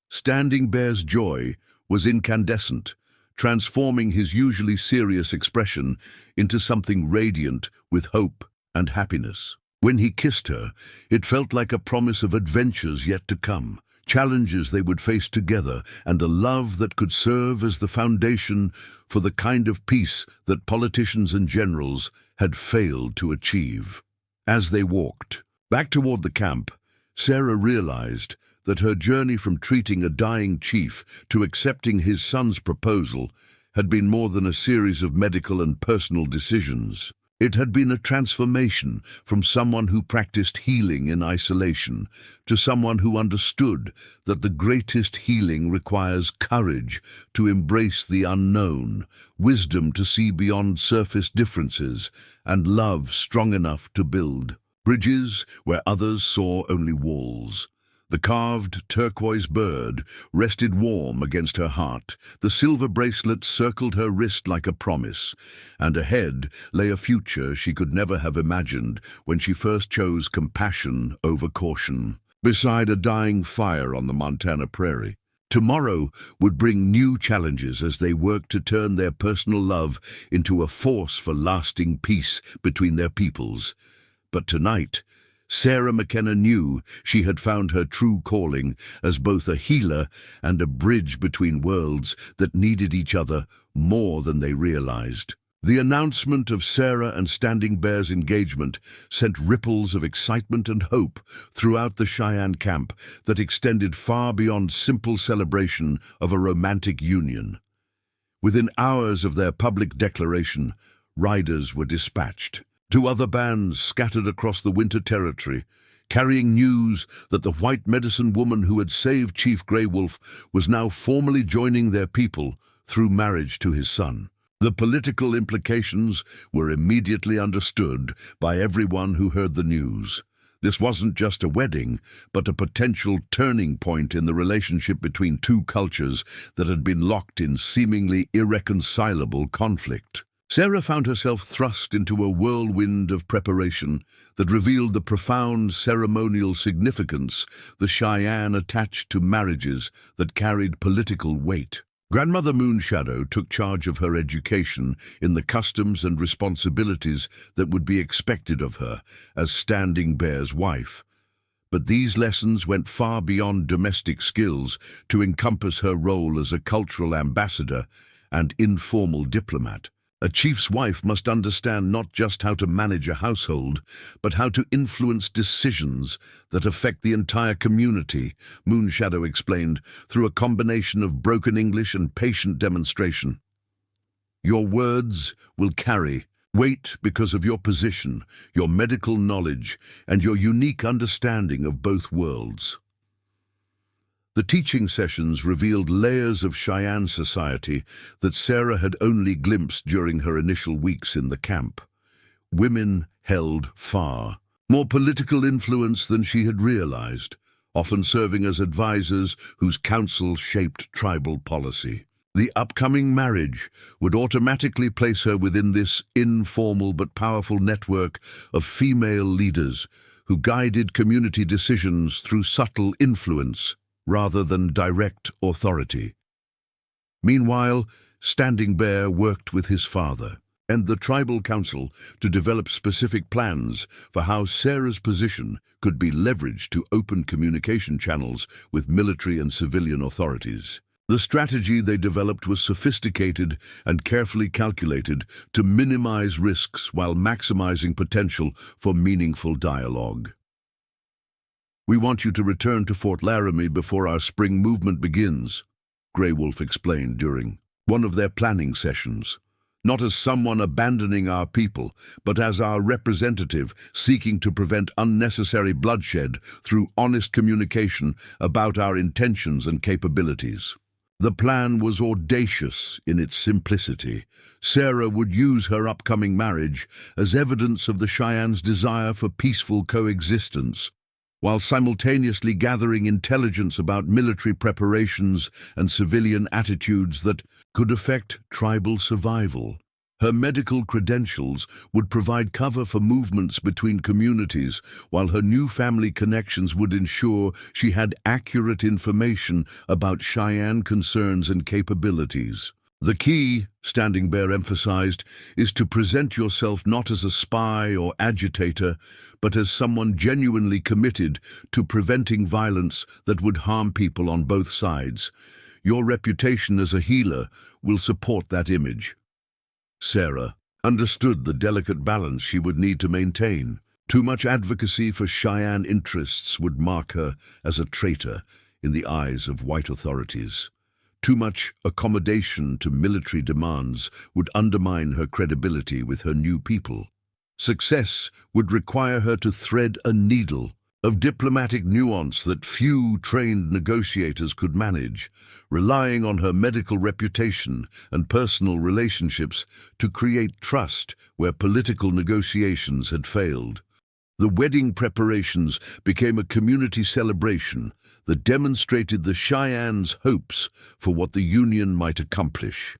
Standing Bear's joy was incandescent, transforming his usually serious expression into something radiant with hope and happiness. When he kissed her, it felt like a promise of adventures yet to come, challenges they would face together, and a love that could serve as the foundation for the kind of peace that politicians and generals had failed to achieve. As they walked back toward the camp, Sarah realized that her journey from treating a dying chief to accepting his son's proposal had been more than a series of medical and personal decisions. It had been a transformation from someone who practiced healing in isolation to someone who understood that the greatest healing requires courage to embrace the unknown, wisdom to see beyond surface differences, and love strong enough to build bridges where others saw only walls. The carved turquoise bird rested warm against her heart, the silver bracelet circled her wrist like a promise, and ahead lay a future she could never have imagined when she first chose compassion over caution. Beside a dying fire on the Montana prairie, tomorrow would bring new challenges as they worked to turn their personal love into a force for lasting peace between their peoples. But tonight, Sarah McKenna knew she had found her true calling as both a healer and a bridge between worlds that needed each other more than they realized. The announcement of Sarah and Standing Bear's engagement sent ripples of excitement and hope throughout the Cheyenne camp that extended far beyond simple celebration of a romantic union. Within hours of their public declaration, riders were dispatched to other bands scattered across the winter territory, carrying news that the white medicine woman who had saved Chief Grey Wolf was now formally joining their people through marriage to his son. The political implications were immediately understood by everyone who heard the news. This wasn't just a wedding, but a potential turning point in the relationship between two cultures that had been locked in seemingly irreconcilable conflict. Sarah found herself thrust into a whirlwind of preparation that revealed the profound ceremonial significance the Cheyenne attached to marriages that carried political weight. Grandmother Moonshadow took charge of her education in the customs and responsibilities that would be expected of her as Standing Bear's wife. But these lessons went far beyond domestic skills to encompass her role as a cultural ambassador and informal diplomat. A chief's wife must understand not just how to manage a household, but how to influence decisions that affect the entire community, Moonshadow explained, through a combination of broken English and patient demonstration. Your words will carry weight because of your position, your medical knowledge, and your unique understanding of both worlds. The teaching sessions revealed layers of Cheyenne society that Sarah had only glimpsed during her initial weeks in the camp. Women held far more political influence than she had realized, often serving as advisors whose counsel shaped tribal policy. The upcoming marriage would automatically place her within this informal but powerful network of female leaders who guided community decisions through subtle influence rather than direct authority. Meanwhile, Standing Bear worked with his father and the tribal council to develop specific plans for how Sarah's position could be leveraged to open communication channels with military and civilian authorities. The strategy they developed was sophisticated and carefully calculated to minimize risks while maximizing potential for meaningful dialogue. "We want you to return to Fort Laramie before our spring movement begins," Grey Wolf explained during one of their planning sessions. "Not as someone abandoning our people, but as our representative seeking to prevent unnecessary bloodshed through honest communication about our intentions and capabilities." The plan was audacious in its simplicity. Sarah would use her upcoming marriage as evidence of the Cheyenne's desire for peaceful coexistence, while simultaneously gathering intelligence about military preparations and civilian attitudes that could affect tribal survival. Her medical credentials would provide cover for movements between communities, while her new family connections would ensure she had accurate information about Cheyenne concerns and capabilities. The key, Standing Bear emphasized, is to present yourself not as a spy or agitator, but as someone genuinely committed to preventing violence that would harm people on both sides. Your reputation as a healer will support that image. Sarah understood the delicate balance she would need to maintain. Too much advocacy for Cheyenne interests would mark her as a traitor in the eyes of white authorities. Too much accommodation to military demands would undermine her credibility with her new people. Success would require her to thread a needle of diplomatic nuance that few trained negotiators could manage, relying on her medical reputation and personal relationships to create trust where political negotiations had failed. The wedding preparations became a community celebration that demonstrated the Cheyenne's hopes for what the union might accomplish.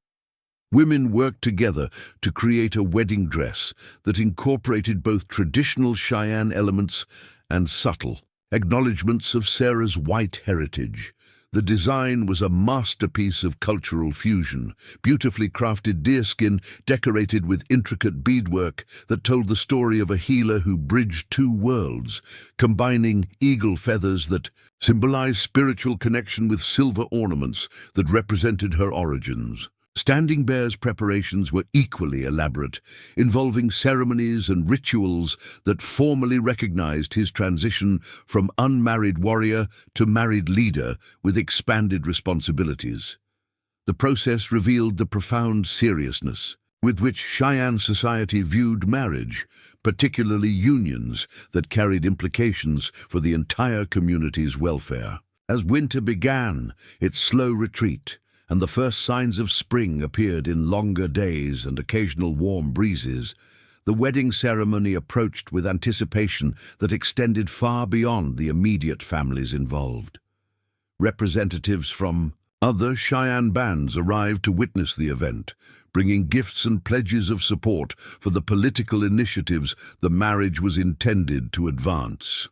Women worked together to create a wedding dress that incorporated both traditional Cheyenne elements and subtle acknowledgments of Sarah's white heritage. The design was a masterpiece of cultural fusion, beautifully crafted deerskin decorated with intricate beadwork that told the story of a healer who bridged two worlds, combining eagle feathers that symbolized spiritual connection with silver ornaments that represented her origins. Standing Bear's preparations were equally elaborate, involving ceremonies and rituals that formally recognized his transition from unmarried warrior to married leader with expanded responsibilities. The process revealed the profound seriousness with which Cheyenne society viewed marriage, particularly unions that carried implications for the entire community's welfare. As winter began its slow retreat, and the first signs of spring appeared in longer days and occasional warm breezes, the wedding ceremony approached with anticipation that extended far beyond the immediate families involved. Representatives from other Cheyenne bands arrived to witness the event, bringing gifts and pledges of support for the political initiatives the marriage was intended to advance.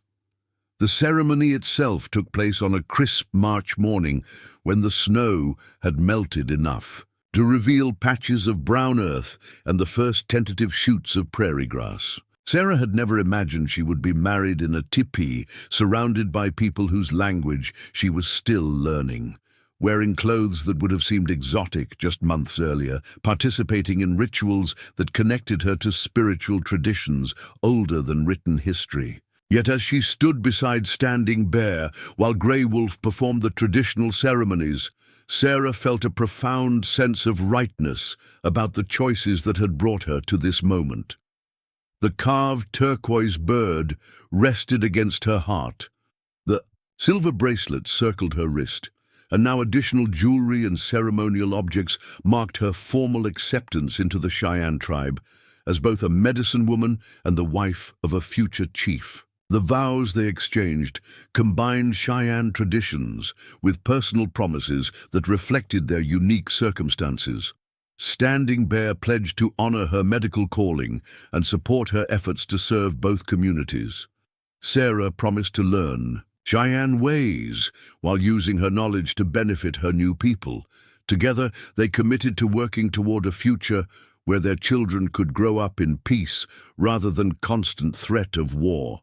The ceremony itself took place on a crisp March morning when the snow had melted enough to reveal patches of brown earth and the first tentative shoots of prairie grass. Sarah had never imagined she would be married in a teepee, surrounded by people whose language she was still learning, wearing clothes that would have seemed exotic just months earlier, participating in rituals that connected her to spiritual traditions older than written history. Yet as she stood beside Standing Bear while Grey Wolf performed the traditional ceremonies, Sarah felt a profound sense of rightness about the choices that had brought her to this moment. The carved turquoise bird rested against her heart. The silver bracelet circled her wrist, and now additional jewelry and ceremonial objects marked her formal acceptance into the Cheyenne tribe as both a medicine woman and the wife of a future chief. The vows they exchanged combined Cheyenne traditions with personal promises that reflected their unique circumstances. Standing Bear pledged to honor her medical calling and support her efforts to serve both communities. Sarah promised to learn Cheyenne ways while using her knowledge to benefit her new people. Together, they committed to working toward a future where their children could grow up in peace rather than constant threat of war.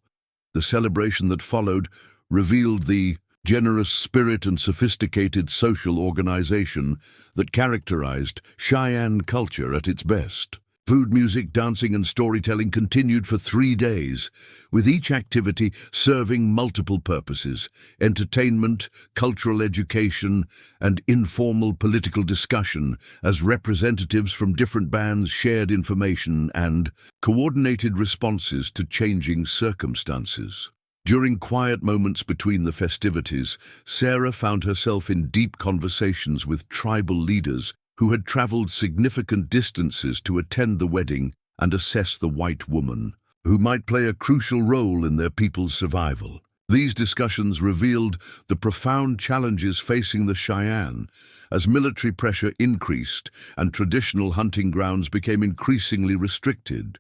The celebration that followed revealed the generous spirit and sophisticated social organization that characterized Cheyenne culture at its best. Food, music, dancing, and storytelling continued for 3 days, with each activity serving multiple purposes: entertainment, cultural education, and informal political discussion, as representatives from different bands shared information and coordinated responses to changing circumstances. During quiet moments between the festivities, Sarah found herself in deep conversations with tribal leaders who had traveled significant distances to attend the wedding and assess the white woman, who might play a crucial role in their people's survival. These discussions revealed the profound challenges facing the Cheyenne as military pressure increased and traditional hunting grounds became increasingly restricted.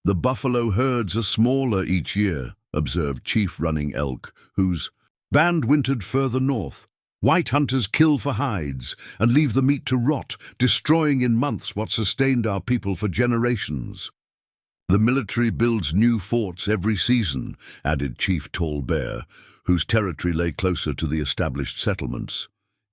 "The buffalo herds are smaller each year," observed Chief Running Elk, whose band wintered further north. White hunters kill for hides and leave the meat to rot, destroying in months what sustained our people for generations. The military builds new forts every season, added Chief Tall Bear, whose territory lay closer to the established settlements.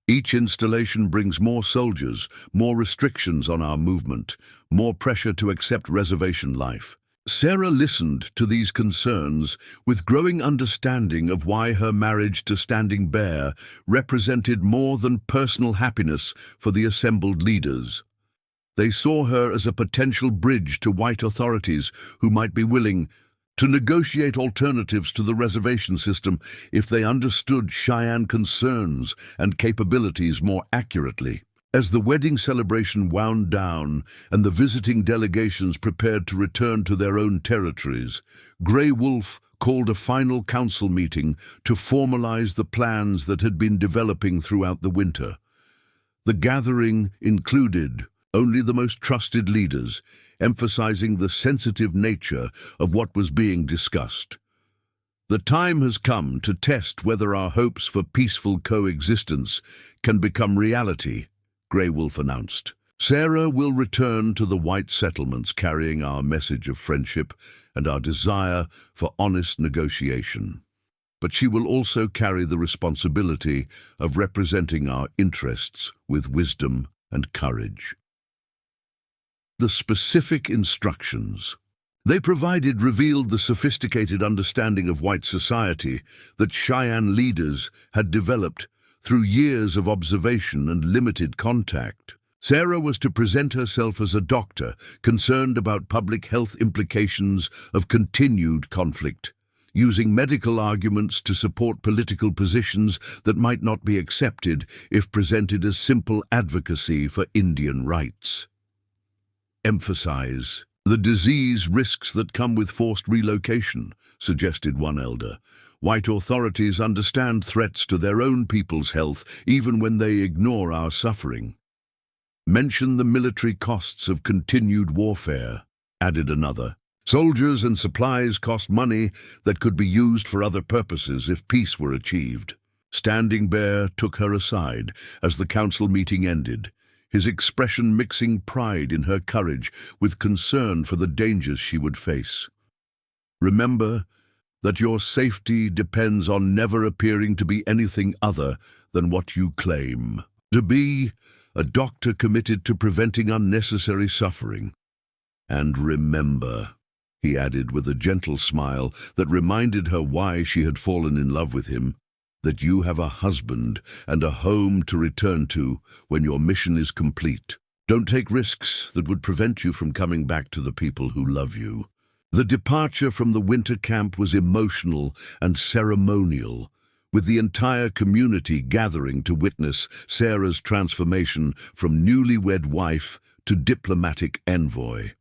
Each installation brings more soldiers, more restrictions on our movement, more pressure to accept reservation life. Sarah listened to these concerns with growing understanding of why her marriage to Standing Bear represented more than personal happiness for the assembled leaders. They saw her as a potential bridge to white authorities who might be willing to negotiate alternatives to the reservation system if they understood Cheyenne concerns and capabilities more accurately. As the wedding celebration wound down and the visiting delegations prepared to return to their own territories, Grey Wolf called a final council meeting to formalize the plans that had been developing throughout the winter. The gathering included only the most trusted leaders, emphasizing the sensitive nature of what was being discussed. The time has come to test whether our hopes for peaceful coexistence can become reality, Grey Wolf announced. Sarah will return to the white settlements carrying our message of friendship and our desire for honest negotiation. But she will also carry the responsibility of representing our interests with wisdom and courage. The specific instructions they provided revealed the sophisticated understanding of white society that Cheyenne leaders had developed through years of observation and limited contact. Sarah was to present herself as a doctor concerned about public health implications of continued conflict, using medical arguments to support political positions that might not be accepted if presented as simple advocacy for Indian rights. Emphasize the disease risks that come with forced relocation, suggested one elder. White authorities understand threats to their own people's health even when they ignore our suffering. Mention the military costs of continued warfare, added another. Soldiers and supplies cost money that could be used for other purposes if peace were achieved. Standing Bear took her aside as the council meeting ended, his expression mixing pride in her courage with concern for the dangers she would face. Remember that your safety depends on never appearing to be anything other than what you claim. To be a doctor committed to preventing unnecessary suffering. And remember, he added with a gentle smile that reminded her why she had fallen in love with him, that you have a husband and a home to return to when your mission is complete. Don't take risks that would prevent you from coming back to the people who love you. The departure from the winter camp was emotional and ceremonial, with the entire community gathering to witness Sarah's transformation from newlywed wife to diplomatic envoy.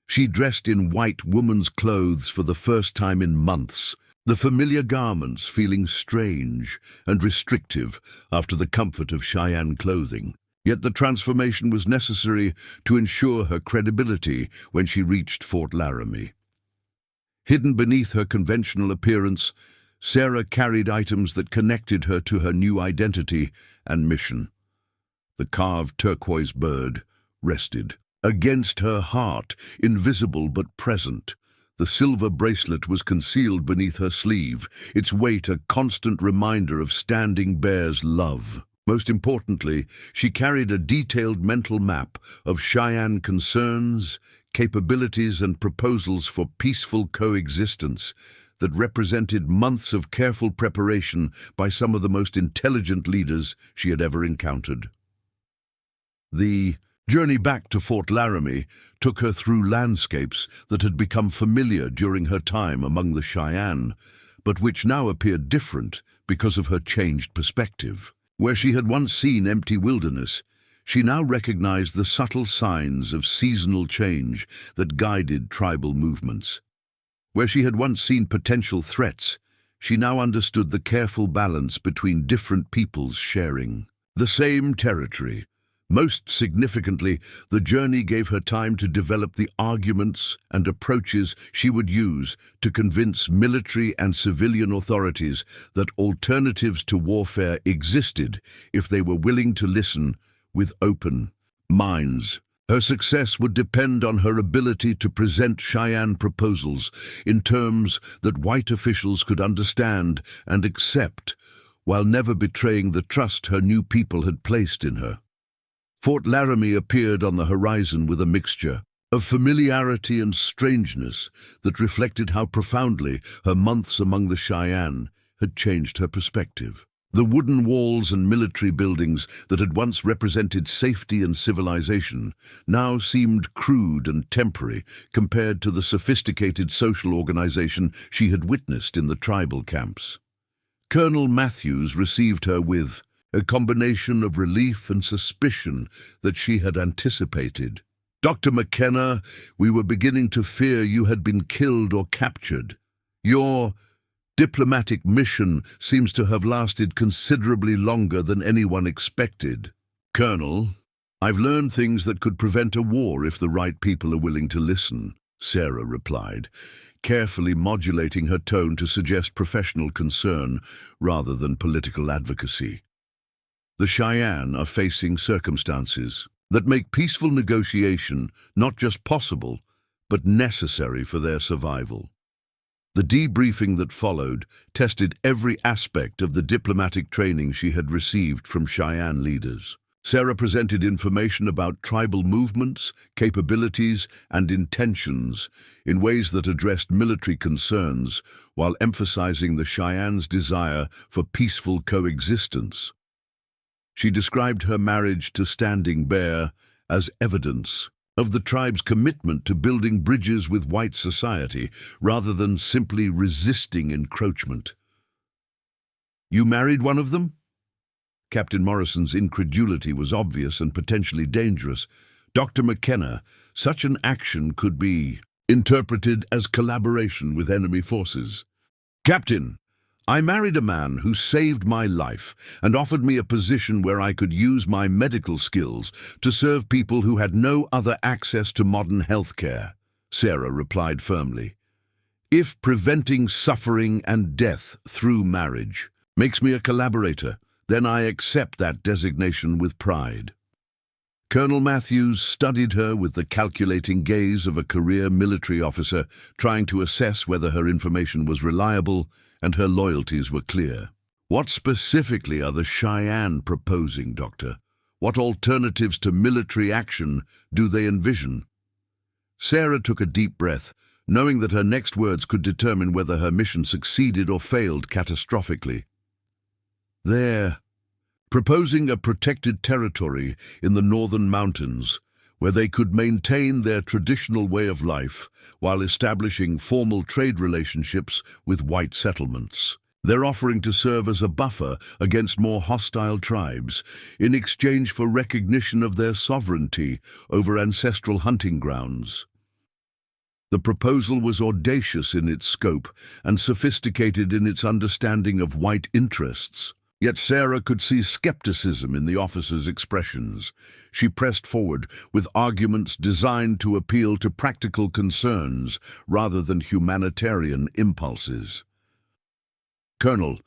She dressed in white woman's clothes for the first time in months, the familiar garments feeling strange and restrictive after the comfort of Cheyenne clothing. Yet the transformation was necessary to ensure her credibility when she reached Fort Laramie. Hidden beneath her conventional appearance, Sarah carried items that connected her to her new identity and mission. The carved turquoise bird rested against her heart, invisible but present. The silver bracelet was concealed beneath her sleeve, its weight a constant reminder of Standing Bear's love. Most importantly, she carried a detailed mental map of Cheyenne concerns, capabilities and proposals for peaceful coexistence that represented months of careful preparation by some of the most intelligent leaders she had ever encountered. The journey back to Fort Laramie took her through landscapes that had become familiar during her time among the Cheyenne, but which now appeared different because of her changed perspective. Where she had once seen empty wilderness, she now recognized the subtle signs of seasonal change that guided tribal movements. Where she had once seen potential threats, she now understood the careful balance between different peoples sharing the same territory, Most significantly, the journey gave her time to develop the arguments and approaches she would use to convince military and civilian authorities that alternatives to warfare existed if they were willing to listen with open minds. Her success would depend on her ability to present Cheyenne proposals in terms that white officials could understand and accept, while never betraying the trust her new people had placed in her. Fort Laramie appeared on the horizon with a mixture of familiarity and strangeness that reflected how profoundly her months among the Cheyenne had changed her perspective. The wooden walls and military buildings that had once represented safety and civilization now seemed crude and temporary compared to the sophisticated social organization she had witnessed in the tribal camps. Colonel Matthews received her with a combination of relief and suspicion that she had anticipated. "Dr. McKenna, we were beginning to fear you had been killed or captured. Your diplomatic mission seems to have lasted considerably longer than anyone expected." "Colonel, I've learned things that could prevent a war if the right people are willing to listen," Sarah replied, carefully modulating her tone to suggest professional concern rather than political advocacy. The Cheyenne are facing circumstances that make peaceful negotiation not just possible, but necessary for their survival. The debriefing that followed tested every aspect of the diplomatic training she had received from Cheyenne leaders. Sarah presented information about tribal movements, capabilities, and intentions in ways that addressed military concerns while emphasizing the Cheyenne's desire for peaceful coexistence. She described her marriage to Standing Bear as evidence of the tribe's commitment to building bridges with white society rather than simply resisting encroachment. "You married one of them?" Captain Morrison's incredulity was obvious and potentially dangerous. "Dr. McKenna, such an action could be interpreted as collaboration with enemy forces." "Captain, I married a man who saved my life and offered me a position where I could use my medical skills to serve people who had no other access to modern health care," Sarah replied firmly. "If preventing suffering and death through marriage makes me a collaborator, then I accept that designation with pride." Colonel Matthews studied her with the calculating gaze of a career military officer, trying to assess whether her information was reliable and her loyalties were clear. "What specifically are the Cheyenne proposing, Doctor? What alternatives to military action do they envision?" Sarah took a deep breath, knowing that her next words could determine whether her mission succeeded or failed catastrophically. "They're proposing a protected territory in the northern mountains where they could maintain their traditional way of life while establishing formal trade relationships with white settlements. They're offering to serve as a buffer against more hostile tribes in exchange for recognition of their sovereignty over ancestral hunting grounds." The proposal was audacious in its scope and sophisticated in its understanding of white interests. Yet Sarah could see skepticism in the officer's expressions. She pressed forward with arguments designed to appeal to practical concerns rather than humanitarian impulses. "Colonel,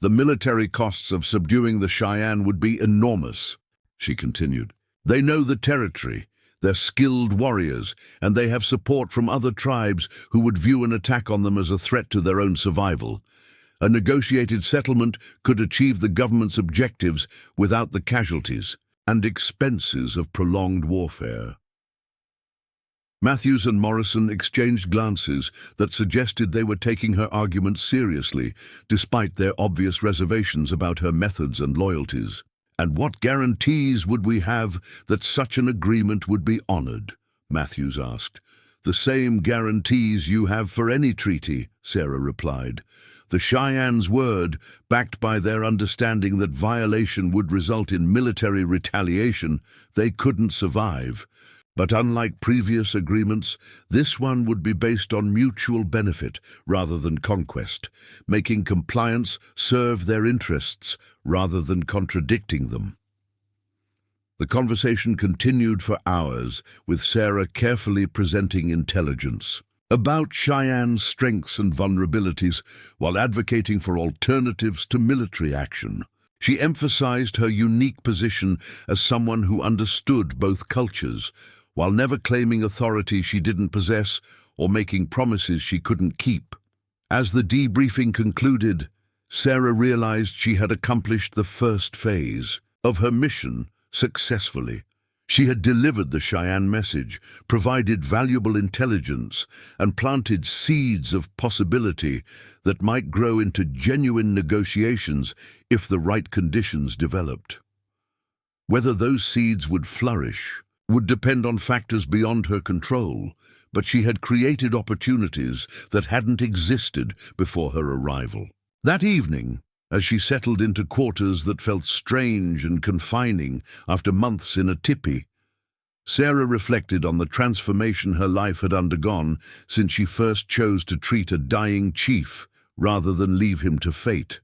the military costs of subduing the Cheyenne would be enormous," she continued. "They know the territory, they're skilled warriors, and they have support from other tribes who would view an attack on them as a threat to their own survival. A negotiated settlement could achieve the government's objectives without the casualties and expenses of prolonged warfare." Matthews and Morrison exchanged glances that suggested they were taking her arguments seriously, despite their obvious reservations about her methods and loyalties. "And what guarantees would we have that such an agreement would be honored?" Matthews asked. "The same guarantees you have for any treaty," Sarah replied. "The Cheyenne's word, backed by their understanding that violation would result in military retaliation, they couldn't survive. But unlike previous agreements, this one would be based on mutual benefit rather than conquest, making compliance serve their interests rather than contradicting them." The conversation continued for hours, with Sarah carefully presenting intelligence about Cheyenne's strengths and vulnerabilities while advocating for alternatives to military action. She emphasized her unique position as someone who understood both cultures, while never claiming authority she didn't possess or making promises she couldn't keep. As the debriefing concluded, Sarah realized she had accomplished the first phase of her mission successfully. She had delivered the Cheyenne message, provided valuable intelligence, and planted seeds of possibility that might grow into genuine negotiations if the right conditions developed. Whether those seeds would flourish would depend on factors beyond her control, but she had created opportunities that hadn't existed before her arrival. That evening, as she settled into quarters that felt strange and confining after months in a tipi, Sarah reflected on the transformation her life had undergone since she first chose to treat a dying chief rather than leave him to fate.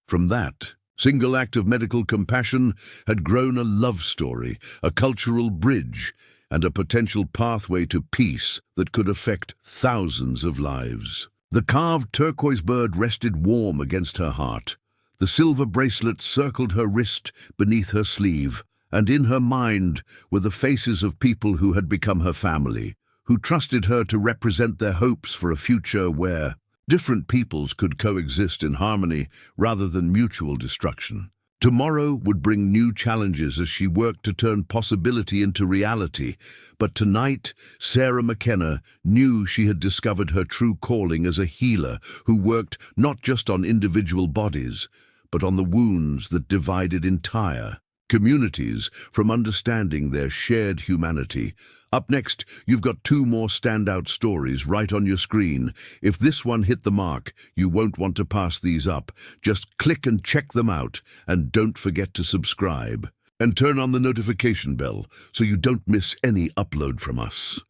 From that single act of medical compassion had grown a love story, a cultural bridge, and a potential pathway to peace that could affect thousands of lives. The carved turquoise bird rested warm against her heart. The silver bracelet circled her wrist beneath her sleeve, and in her mind were the faces of people who had become her family, who trusted her to represent their hopes for a future where different peoples could coexist in harmony rather than mutual destruction. Tomorrow would bring new challenges as she worked to turn possibility into reality, but tonight, Sarah McKenna knew she had discovered her true calling as a healer who worked not just on individual bodies, but on the wounds that divided entire communities from understanding their shared humanity. Up next, you've got two more standout stories right on your screen. If this one hit the mark, you won't want to pass these up. Just click and check them out, and don't forget to subscribe. And turn on the notification bell so you don't miss any upload from us.